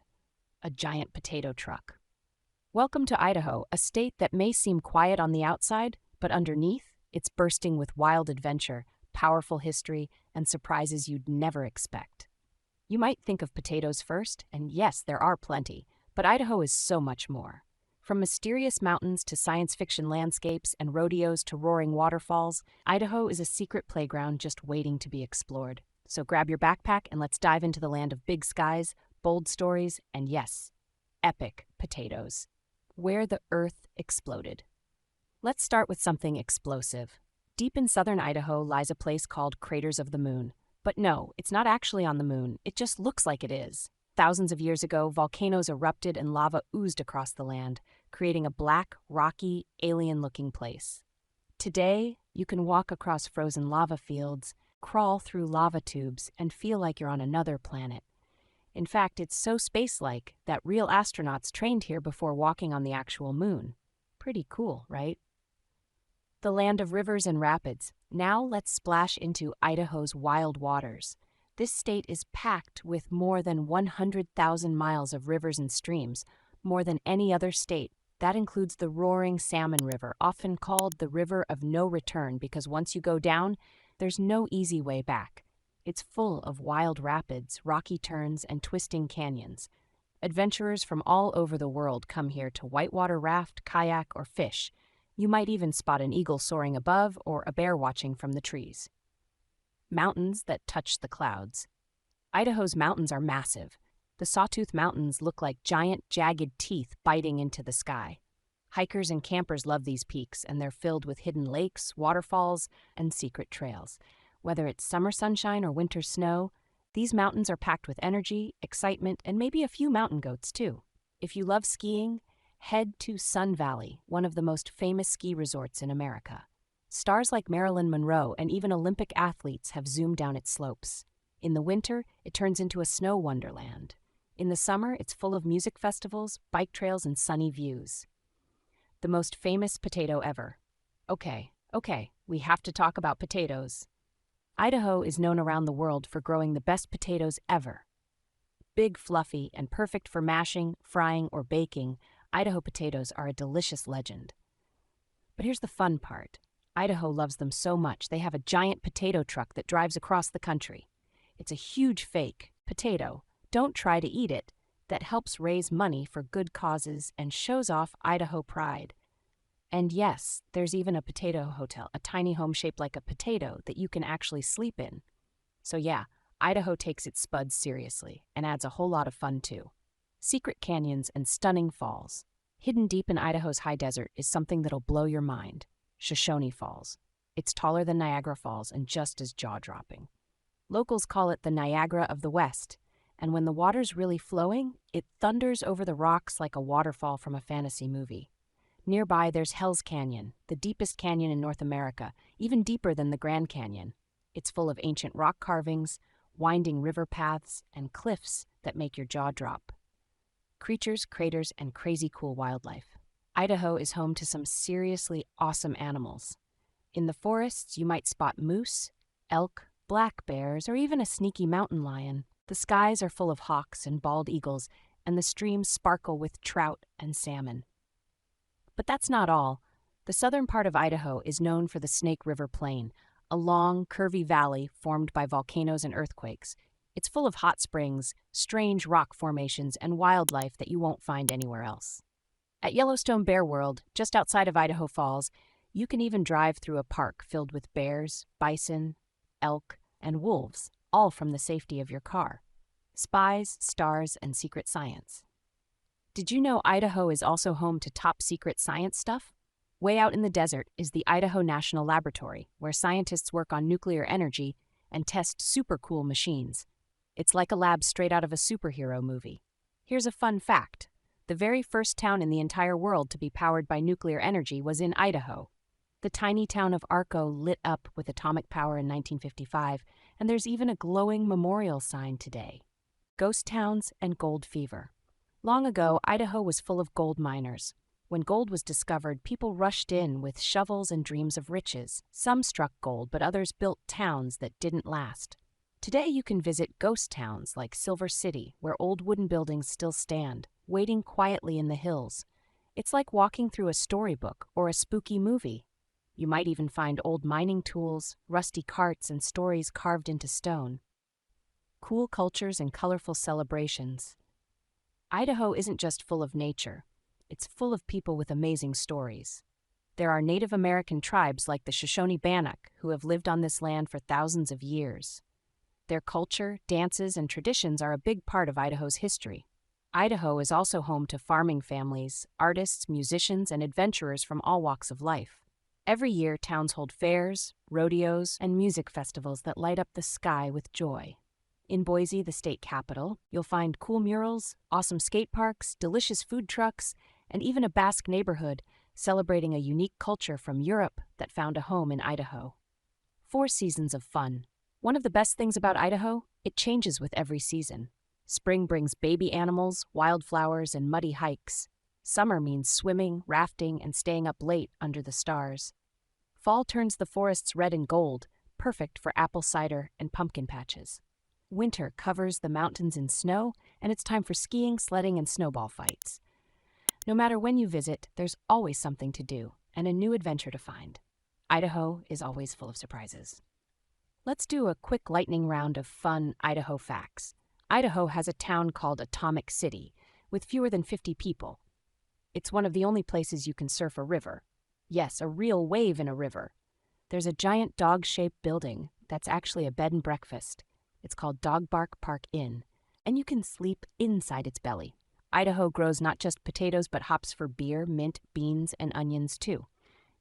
a giant potato truck? Welcome to Idaho, a state that may seem quiet on the outside, but underneath, it's bursting with wild adventure, powerful history, and surprises you'd never expect. You might think of potatoes first, and yes, there are plenty, but Idaho is so much more. From mysterious mountains to science fiction landscapes and rodeos to roaring waterfalls, Idaho is a secret playground just waiting to be explored. So grab your backpack and let's dive into the land of big skies, bold stories, and yes, epic potatoes. Where the earth exploded. Let's start with something explosive. Deep in southern Idaho lies a place called Craters of the Moon. But no, it's not actually on the moon, it just looks like it is. Thousands of years ago, volcanoes erupted and lava oozed across the land, creating a black, rocky, alien-looking place. Today, you can walk across frozen lava fields, crawl through lava tubes, and feel like you're on another planet. In fact, it's so space-like that real astronauts trained here before walking on the actual moon. Pretty cool, right? The land of rivers and rapids. Now let's splash into Idaho's wild waters. This state is packed with more than 100,000 miles of rivers and streams, more than any other state. That includes the roaring Salmon River, often called the River of No Return because once you go down, there's no easy way back. It's full of wild rapids, rocky turns, and twisting canyons. Adventurers from all over the world come here to whitewater raft, kayak, or fish. You might even spot an eagle soaring above or a bear watching from the trees. Mountains that touch the clouds. Idaho's mountains are massive. The Sawtooth Mountains look like giant, jagged teeth biting into the sky. Hikers and campers love these peaks, and they're filled with hidden lakes, waterfalls, and secret trails. Whether it's summer sunshine or winter snow, these mountains are packed with energy, excitement, and maybe a few mountain goats, too. If you love skiing, head to Sun Valley, one of the most famous ski resorts in America. Stars like Marilyn Monroe and even Olympic athletes have zoomed down its slopes. In the winter, it turns into a snow wonderland. In the summer, it's full of music festivals, bike trails, and sunny views. The most famous potato ever. Okay, we have to talk about potatoes. Idaho is known around the world for growing the best potatoes ever. Big, fluffy, and perfect for mashing, frying, or baking, Idaho potatoes are a delicious legend. But here's the fun part. Idaho loves them so much they have a giant potato truck that drives across the country. It's a huge fake potato. Don't try to eat it. That helps raise money for good causes and shows off Idaho pride. And yes, there's even a potato hotel, a tiny home shaped like a potato that you can actually sleep in. So yeah, Idaho takes its spuds seriously and adds a whole lot of fun too. Secret canyons and stunning falls. Hidden deep in Idaho's high desert is something that'll blow your mind. Shoshone Falls. It's taller than Niagara Falls and just as jaw-dropping. Locals call it the Niagara of the West, and when the water's really flowing, it thunders over the rocks like a waterfall from a fantasy movie. Nearby, there's Hell's Canyon, the deepest canyon in North America, even deeper than the Grand Canyon. It's full of ancient rock carvings, winding river paths, and cliffs that make your jaw drop. Creatures, craters, and crazy cool wildlife. Idaho is home to some seriously awesome animals. In the forests, you might spot moose, elk, black bears, or even a sneaky mountain lion. The skies are full of hawks and bald eagles, and the streams sparkle with trout and salmon. But that's not all. The southern part of Idaho is known for the Snake River Plain, a long, curvy valley formed by volcanoes and earthquakes. It's full of hot springs, strange rock formations, and wildlife that you won't find anywhere else. At Yellowstone Bear World, just outside of Idaho Falls, you can even drive through a park filled with bears, bison, elk, and wolves, all from the safety of your car. Spies, stars, and secret science. Did you know Idaho is also home to top-secret science stuff? Way out in the desert is the Idaho National Laboratory, where scientists work on nuclear energy and test super-cool machines. It's like a lab straight out of a superhero movie. Here's a fun fact. The very first town in the entire world to be powered by nuclear energy was in Idaho. The tiny town of Arco lit up with atomic power in 1955, and there's even a glowing memorial sign today. Ghost towns and gold fever. Long ago, Idaho was full of gold miners. When gold was discovered, people rushed in with shovels and dreams of riches. Some struck gold, but others built towns that didn't last. Today you can visit ghost towns like Silver City, where old wooden buildings still stand, waiting quietly in the hills. It's like walking through a storybook or a spooky movie. You might even find old mining tools, rusty carts, and stories carved into stone. Cool cultures and colorful celebrations. Idaho isn't just full of nature. It's full of people with amazing stories. There are Native American tribes like the Shoshone-Bannock who have lived on this land for thousands of years. Their culture, dances, and traditions are a big part of Idaho's history. Idaho is also home to farming families, artists, musicians, and adventurers from all walks of life. Every year, towns hold fairs, rodeos, and music festivals that light up the sky with joy. In Boise, the state capital, you'll find cool murals, awesome skate parks, delicious food trucks, and even a Basque neighborhood celebrating a unique culture from Europe that found a home in Idaho. 4 seasons of fun. One of the best things about Idaho, it changes with every season. Spring brings baby animals, wildflowers, and muddy hikes. Summer means swimming, rafting, and staying up late under the stars. Fall turns the forests red and gold, perfect for apple cider and pumpkin patches. Winter covers the mountains in snow, and it's time for skiing, sledding, and snowball fights. No matter when you visit, there's always something to do and a new adventure to find. Idaho is always full of surprises. Let's do a quick lightning round of fun Idaho facts. Idaho has a town called Atomic City, with fewer than 50 people. It's one of the only places you can surf a river. Yes, a real wave in a river. There's a giant dog-shaped building that's actually a bed and breakfast. It's called Dog Bark Park Inn, and you can sleep inside its belly. Idaho grows not just potatoes, but hops for beer, mint, beans, and onions too.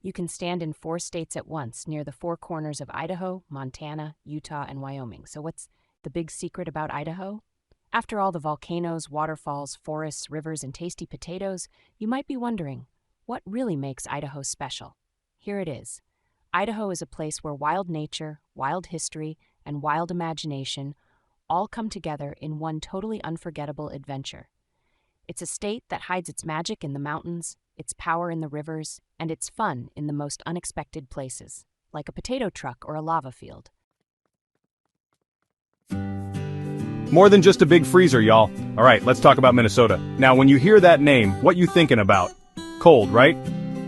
You can stand in 4 states at once, near the 4 corners of Idaho, Montana, Utah, and Wyoming. So what's the big secret about Idaho? After all the volcanoes, waterfalls, forests, rivers, and tasty potatoes, you might be wondering, what really makes Idaho special? Here it is. Idaho is a place where wild nature, wild history, and wild imagination all come together in one totally unforgettable adventure. It's a state that hides its magic in the mountains, its power in the rivers, and its fun in the most unexpected places, like a potato truck or a lava field. More than just a big freezer, y'all. All right, let's talk about Minnesota. Now, when you hear that name, what you thinking about? Cold, right?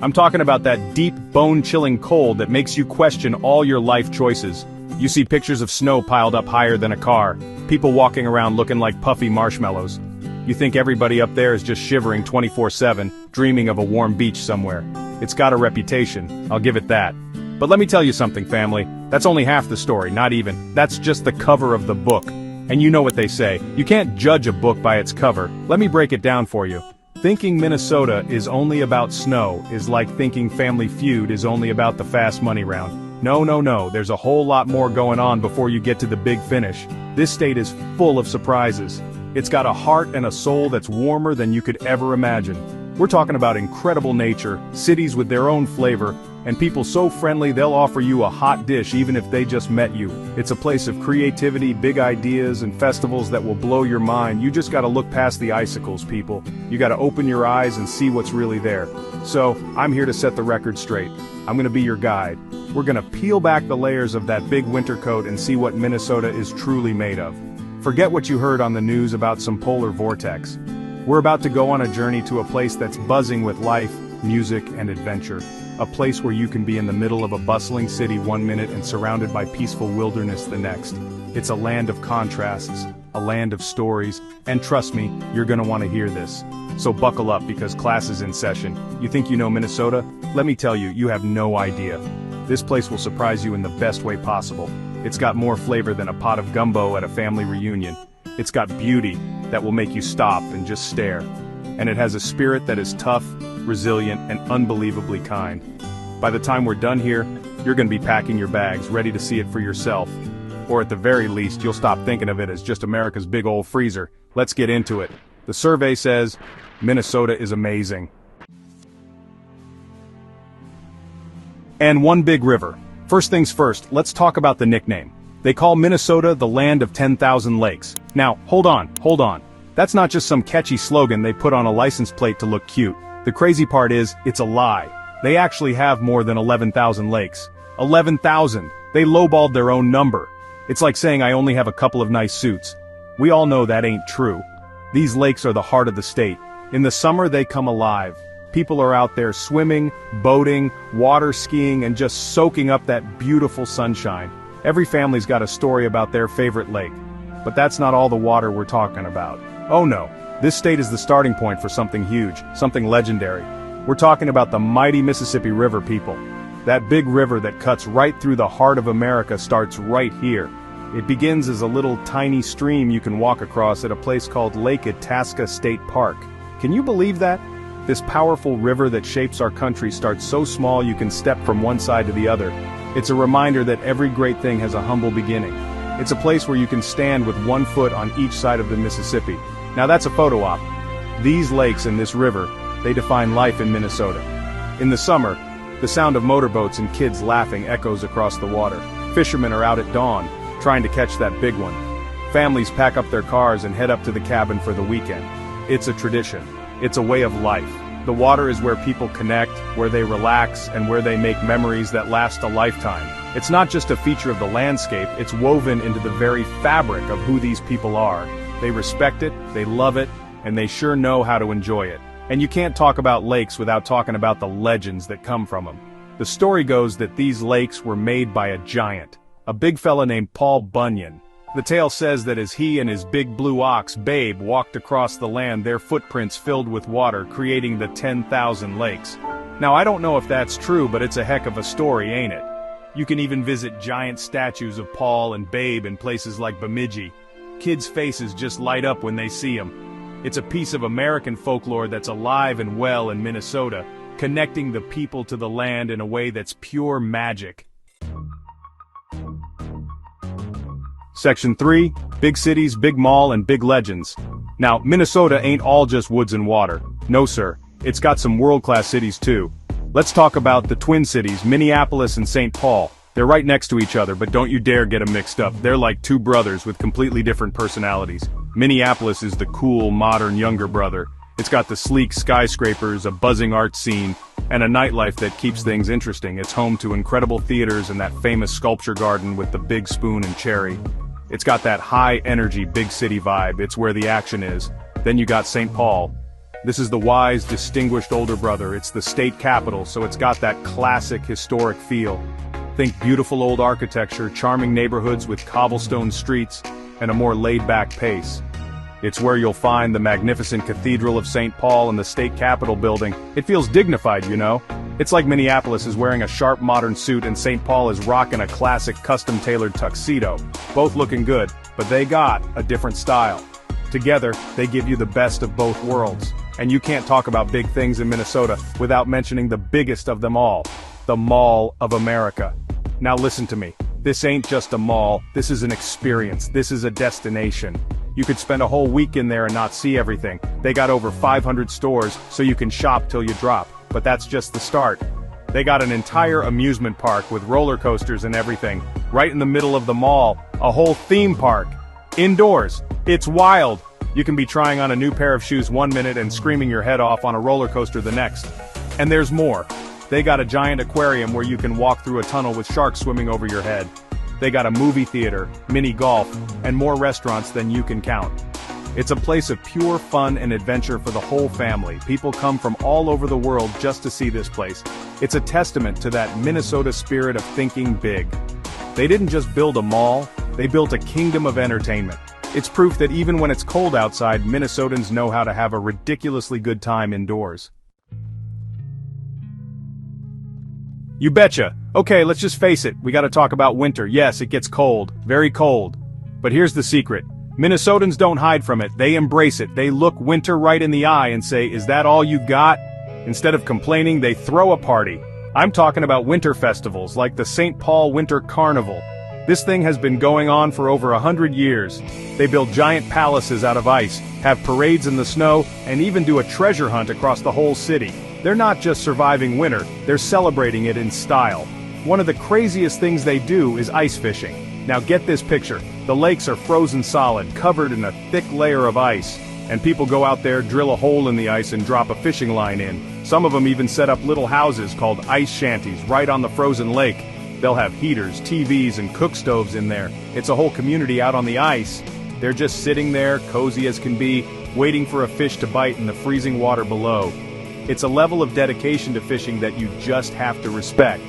I'm talking about that deep, bone-chilling cold that makes you question all your life choices. You see pictures of snow piled up higher than a car, people walking around looking like puffy marshmallows. You think everybody up there is just shivering 24/7, dreaming of a warm beach somewhere. It's got a reputation, I'll give it that. But let me tell you something, family. That's only half the story, not even. That's just the cover of the book. And you know what they say, you can't judge a book by its cover. Let me break it down for you. Thinking Minnesota is only about snow is like thinking Family Feud is only about the fast money round. No, there's a whole lot more going on before you get to the big finish. This state is full of surprises. It's got a heart and a soul that's warmer than you could ever imagine. We're talking about incredible nature, cities with their own flavor, and people so friendly they'll offer you a hot dish even if they just met you. It's a place of creativity, big ideas, and festivals that will blow your mind. You just gotta look past the icicles, people. You gotta open your eyes and see what's really there. So, I'm here to set the record straight. I'm gonna be your guide. We're gonna peel back the layers of that big winter coat and see what Minnesota is truly made of. Forget what you heard on the news about some polar vortex. We're about to go on a journey to a place that's buzzing with life, music, and adventure. A place where you can be in the middle of a bustling city 1 minute and surrounded by peaceful wilderness the next. It's a land of contrasts, a land of stories, and trust me, you're gonna want to hear this. So buckle up because class is in session. You think you know Minnesota? Let me tell you, you have no idea. This place will surprise you in the best way possible. It's got more flavor than a pot of gumbo at a family reunion. It's got beauty that will make you stop and just stare. And it has a spirit that is tough, resilient, and unbelievably kind. By the time we're done here, you're gonna be packing your bags, ready to see it for yourself. Or at the very least, you'll stop thinking of it as just America's big old freezer. Let's get into it. The survey says, Minnesota is amazing. And one big river. First things first, let's talk about the nickname. They call Minnesota the land of 10,000 lakes. Now, hold on. That's not just some catchy slogan they put on a license plate to look cute. The crazy part is, it's a lie. They actually have more than 11,000 lakes. 11,000! They lowballed their own number. It's like saying I only have a couple of nice suits. We all know that ain't true. These lakes are the heart of the state. In the summer they come alive. People are out there swimming, boating, water skiing, and just soaking up that beautiful sunshine. Every family's got a story about their favorite lake. But that's not all the water we're talking about. Oh no, this state is the starting point for something huge, something legendary. We're talking about the mighty Mississippi River, people. That big river that cuts right through the heart of America starts right here. It begins as a little tiny stream you can walk across at a place called Lake Itasca State Park. Can you believe that? This powerful river that shapes our country starts so small you can step from one side to the other. It's a reminder that every great thing has a humble beginning. It's a place where you can stand with one foot on each side of the Mississippi. Now that's a photo op. These lakes and this river, they define life in Minnesota. In the summer, the sound of motorboats and kids laughing echoes across the water. Fishermen are out at dawn, trying to catch that big one. Families pack up their cars and head up to the cabin for the weekend. It's a tradition. It's a way of life. The water is where people connect, where they relax, and where they make memories that last a lifetime. It's not just a feature of the landscape, it's woven into the very fabric of who these people are. They respect it, they love it, and they sure know how to enjoy it. And you can't talk about lakes without talking about the legends that come from them. The story goes that these lakes were made by a giant, a big fella named Paul Bunyan. The tale says that as he and his big blue ox, Babe, walked across the land, their footprints filled with water, creating the 10,000 lakes. Now I don't know if that's true, but it's a heck of a story, ain't it? You can even visit giant statues of Paul and Babe in places like Bemidji. Kids' faces just light up when they see them. It's a piece of American folklore that's alive and well in Minnesota, connecting the people to the land in a way that's pure magic. Section 3, Big Cities, Big Mall, and Big Legends. Now, Minnesota ain't all just woods and water. No sir, it's got some world-class cities too. Let's talk about the Twin Cities, Minneapolis and St. Paul. They're right next to each other, but don't you dare get them mixed up. They're like two brothers with completely different personalities. Minneapolis is the cool, modern, younger brother. It's got the sleek skyscrapers, a buzzing art scene, and a nightlife that keeps things interesting. It's home to incredible theaters and that famous sculpture garden with the big spoon and cherry. It's got that high-energy big city vibe. It's where the action is. Then you got St. Paul. This is the wise, distinguished older brother. It's the state capital, so it's got that classic, historic feel. Think beautiful old architecture, charming neighborhoods with cobblestone streets, and a more laid-back pace. It's where you'll find the magnificent Cathedral of St. Paul and the state capitol building. It feels dignified, you know? It's like Minneapolis is wearing a sharp modern suit and St. Paul is rocking a classic custom-tailored tuxedo. Both looking good, but they got a different style. Together, they give you the best of both worlds. And you can't talk about big things in Minnesota without mentioning the biggest of them all, the Mall of America. Now listen to me. This ain't just a mall, this is an experience, this is a destination. You could spend a whole week in there and not see everything. They got over 500 stores, so you can shop till you drop. But that's just the start. They got an entire amusement park with roller coasters and everything, right in the middle of the mall, a whole theme park. Indoors. It's wild. You can be trying on a new pair of shoes one minute and screaming your head off on a roller coaster the next. And there's more. They got a giant aquarium where you can walk through a tunnel with sharks swimming over your head. They got a movie theater, mini golf, and more restaurants than you can count. It's a place of pure fun and adventure for the whole family. People come from all over the world just to see this place. It's a testament to that Minnesota spirit of thinking big. They didn't just build a mall, they built a kingdom of entertainment. It's proof that even when it's cold outside, Minnesotans know how to have a ridiculously good time indoors. You betcha. Okay, let's just face it, we gotta talk about winter. Yes, it gets cold, very cold. But here's the secret. Minnesotans don't hide from it, they embrace it. They look winter right in the eye and say, is that all you got? Instead of complaining, they throw a party. I'm talking about winter festivals, like the St. Paul Winter Carnival. This thing has been going on for over 100 years. They build giant palaces out of ice, have parades in the snow, and even do a treasure hunt across the whole city. They're not just surviving winter, they're celebrating it in style. One of the craziest things they do is ice fishing. Now get this picture. The lakes are frozen solid, covered in a thick layer of ice. And people go out there, drill a hole in the ice and drop a fishing line in. Some of them even set up little houses called ice shanties right on the frozen lake. They'll have heaters, TVs, and cook stoves in there. It's a whole community out on the ice. They're just sitting there, cozy as can be, waiting for a fish to bite in the freezing water below. It's a level of dedication to fishing that you just have to respect.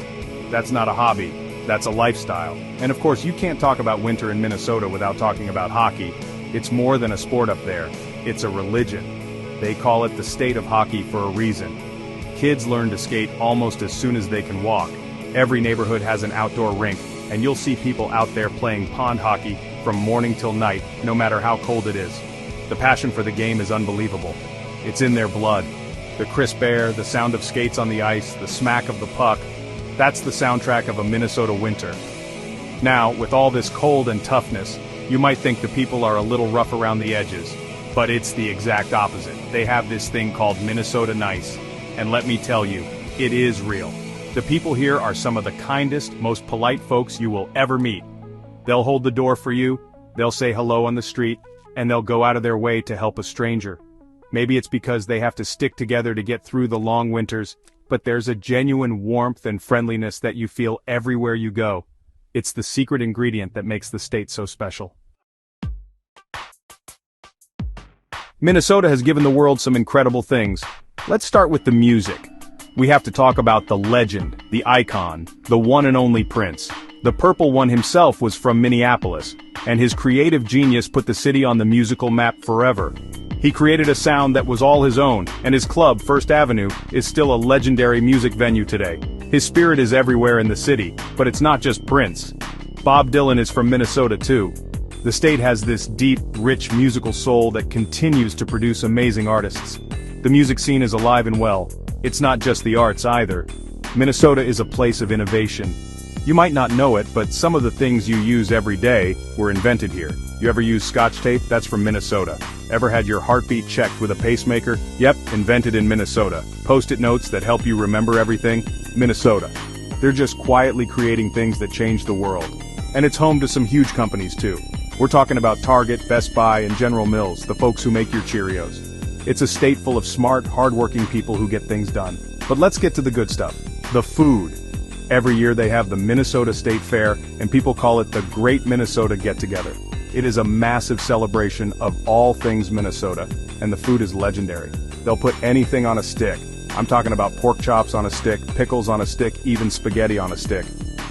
That's not a hobby, that's a lifestyle. And of course, you can't talk about winter in Minnesota without talking about hockey. It's more than a sport up there, it's a religion. They call it the state of hockey for a reason. Kids learn to skate almost as soon as they can walk. Every neighborhood has an outdoor rink, and you'll see people out there playing pond hockey from morning till night, no matter how cold it is. The passion for the game is unbelievable. It's in their blood. The crisp air, the sound of skates on the ice, the smack of the puck, that's the soundtrack of a Minnesota winter. Now, with all this cold and toughness, you might think the people are a little rough around the edges, but it's the exact opposite. They have this thing called Minnesota nice, and let me tell you, it is real. The people here are some of the kindest, most polite folks you will ever meet. They'll hold the door for you, they'll say hello on the street, and they'll go out of their way to help a stranger. Maybe it's because they have to stick together to get through the long winters, but there's a genuine warmth and friendliness that you feel everywhere you go. It's the secret ingredient that makes the state so special. Minnesota has given the world some incredible things. Let's start with the music. We have to talk about the legend, the icon, the one and only Prince. The Purple One himself was from Minneapolis, and his creative genius put the city on the musical map forever. He created a sound that was all his own, and his club, First Avenue, is still a legendary music venue today. His spirit is everywhere in the city, but it's not just Prince. Bob Dylan is from Minnesota too. The state has this deep, rich musical soul that continues to produce amazing artists. The music scene is alive and well. It's not just the arts either. Minnesota is a place of innovation. You might not know it, but some of the things you use every day were invented here. You ever use Scotch tape? That's from Minnesota. Ever had your heartbeat checked with a pacemaker? Yep, invented in Minnesota. Post-it notes that help you remember everything? Minnesota. They're just quietly creating things that change the world. And it's home to some huge companies too. We're talking about Target, Best Buy, and General Mills, the folks who make your Cheerios. It's a state full of smart, hardworking people who get things done. But let's get to the good stuff. The food. Every year they have the Minnesota State Fair, and people call it the Great Minnesota Get-Together. It is a massive celebration of all things Minnesota, and the food is legendary. They'll put anything on a stick. I'm talking about pork chops on a stick, pickles on a stick, even spaghetti on a stick.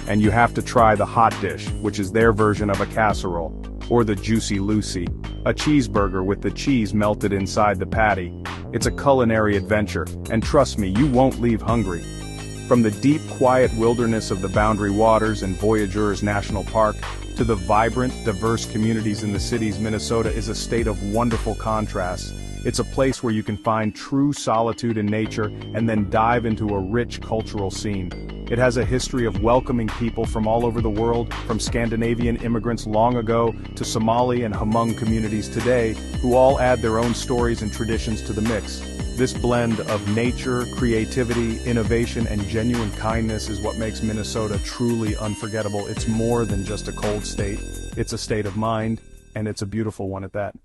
And you have to try the hot dish, which is their version of a casserole, or the Juicy Lucy, a cheeseburger with the cheese melted inside the patty. It's a culinary adventure, and trust me, you won't leave hungry. From the deep, quiet wilderness of the Boundary Waters and Voyageurs National Park, to the vibrant, diverse communities in the cities, Minnesota is a state of wonderful contrasts. It's a place where you can find true solitude in nature and then dive into a rich cultural scene. It has a history of welcoming people from all over the world, from Scandinavian immigrants long ago to Somali and Hmong communities today, who all add their own stories and traditions to the mix. This blend of nature, creativity, innovation, and genuine kindness is what makes Minnesota truly unforgettable. It's more than just a cold state. It's a state of mind, and it's a beautiful one at that.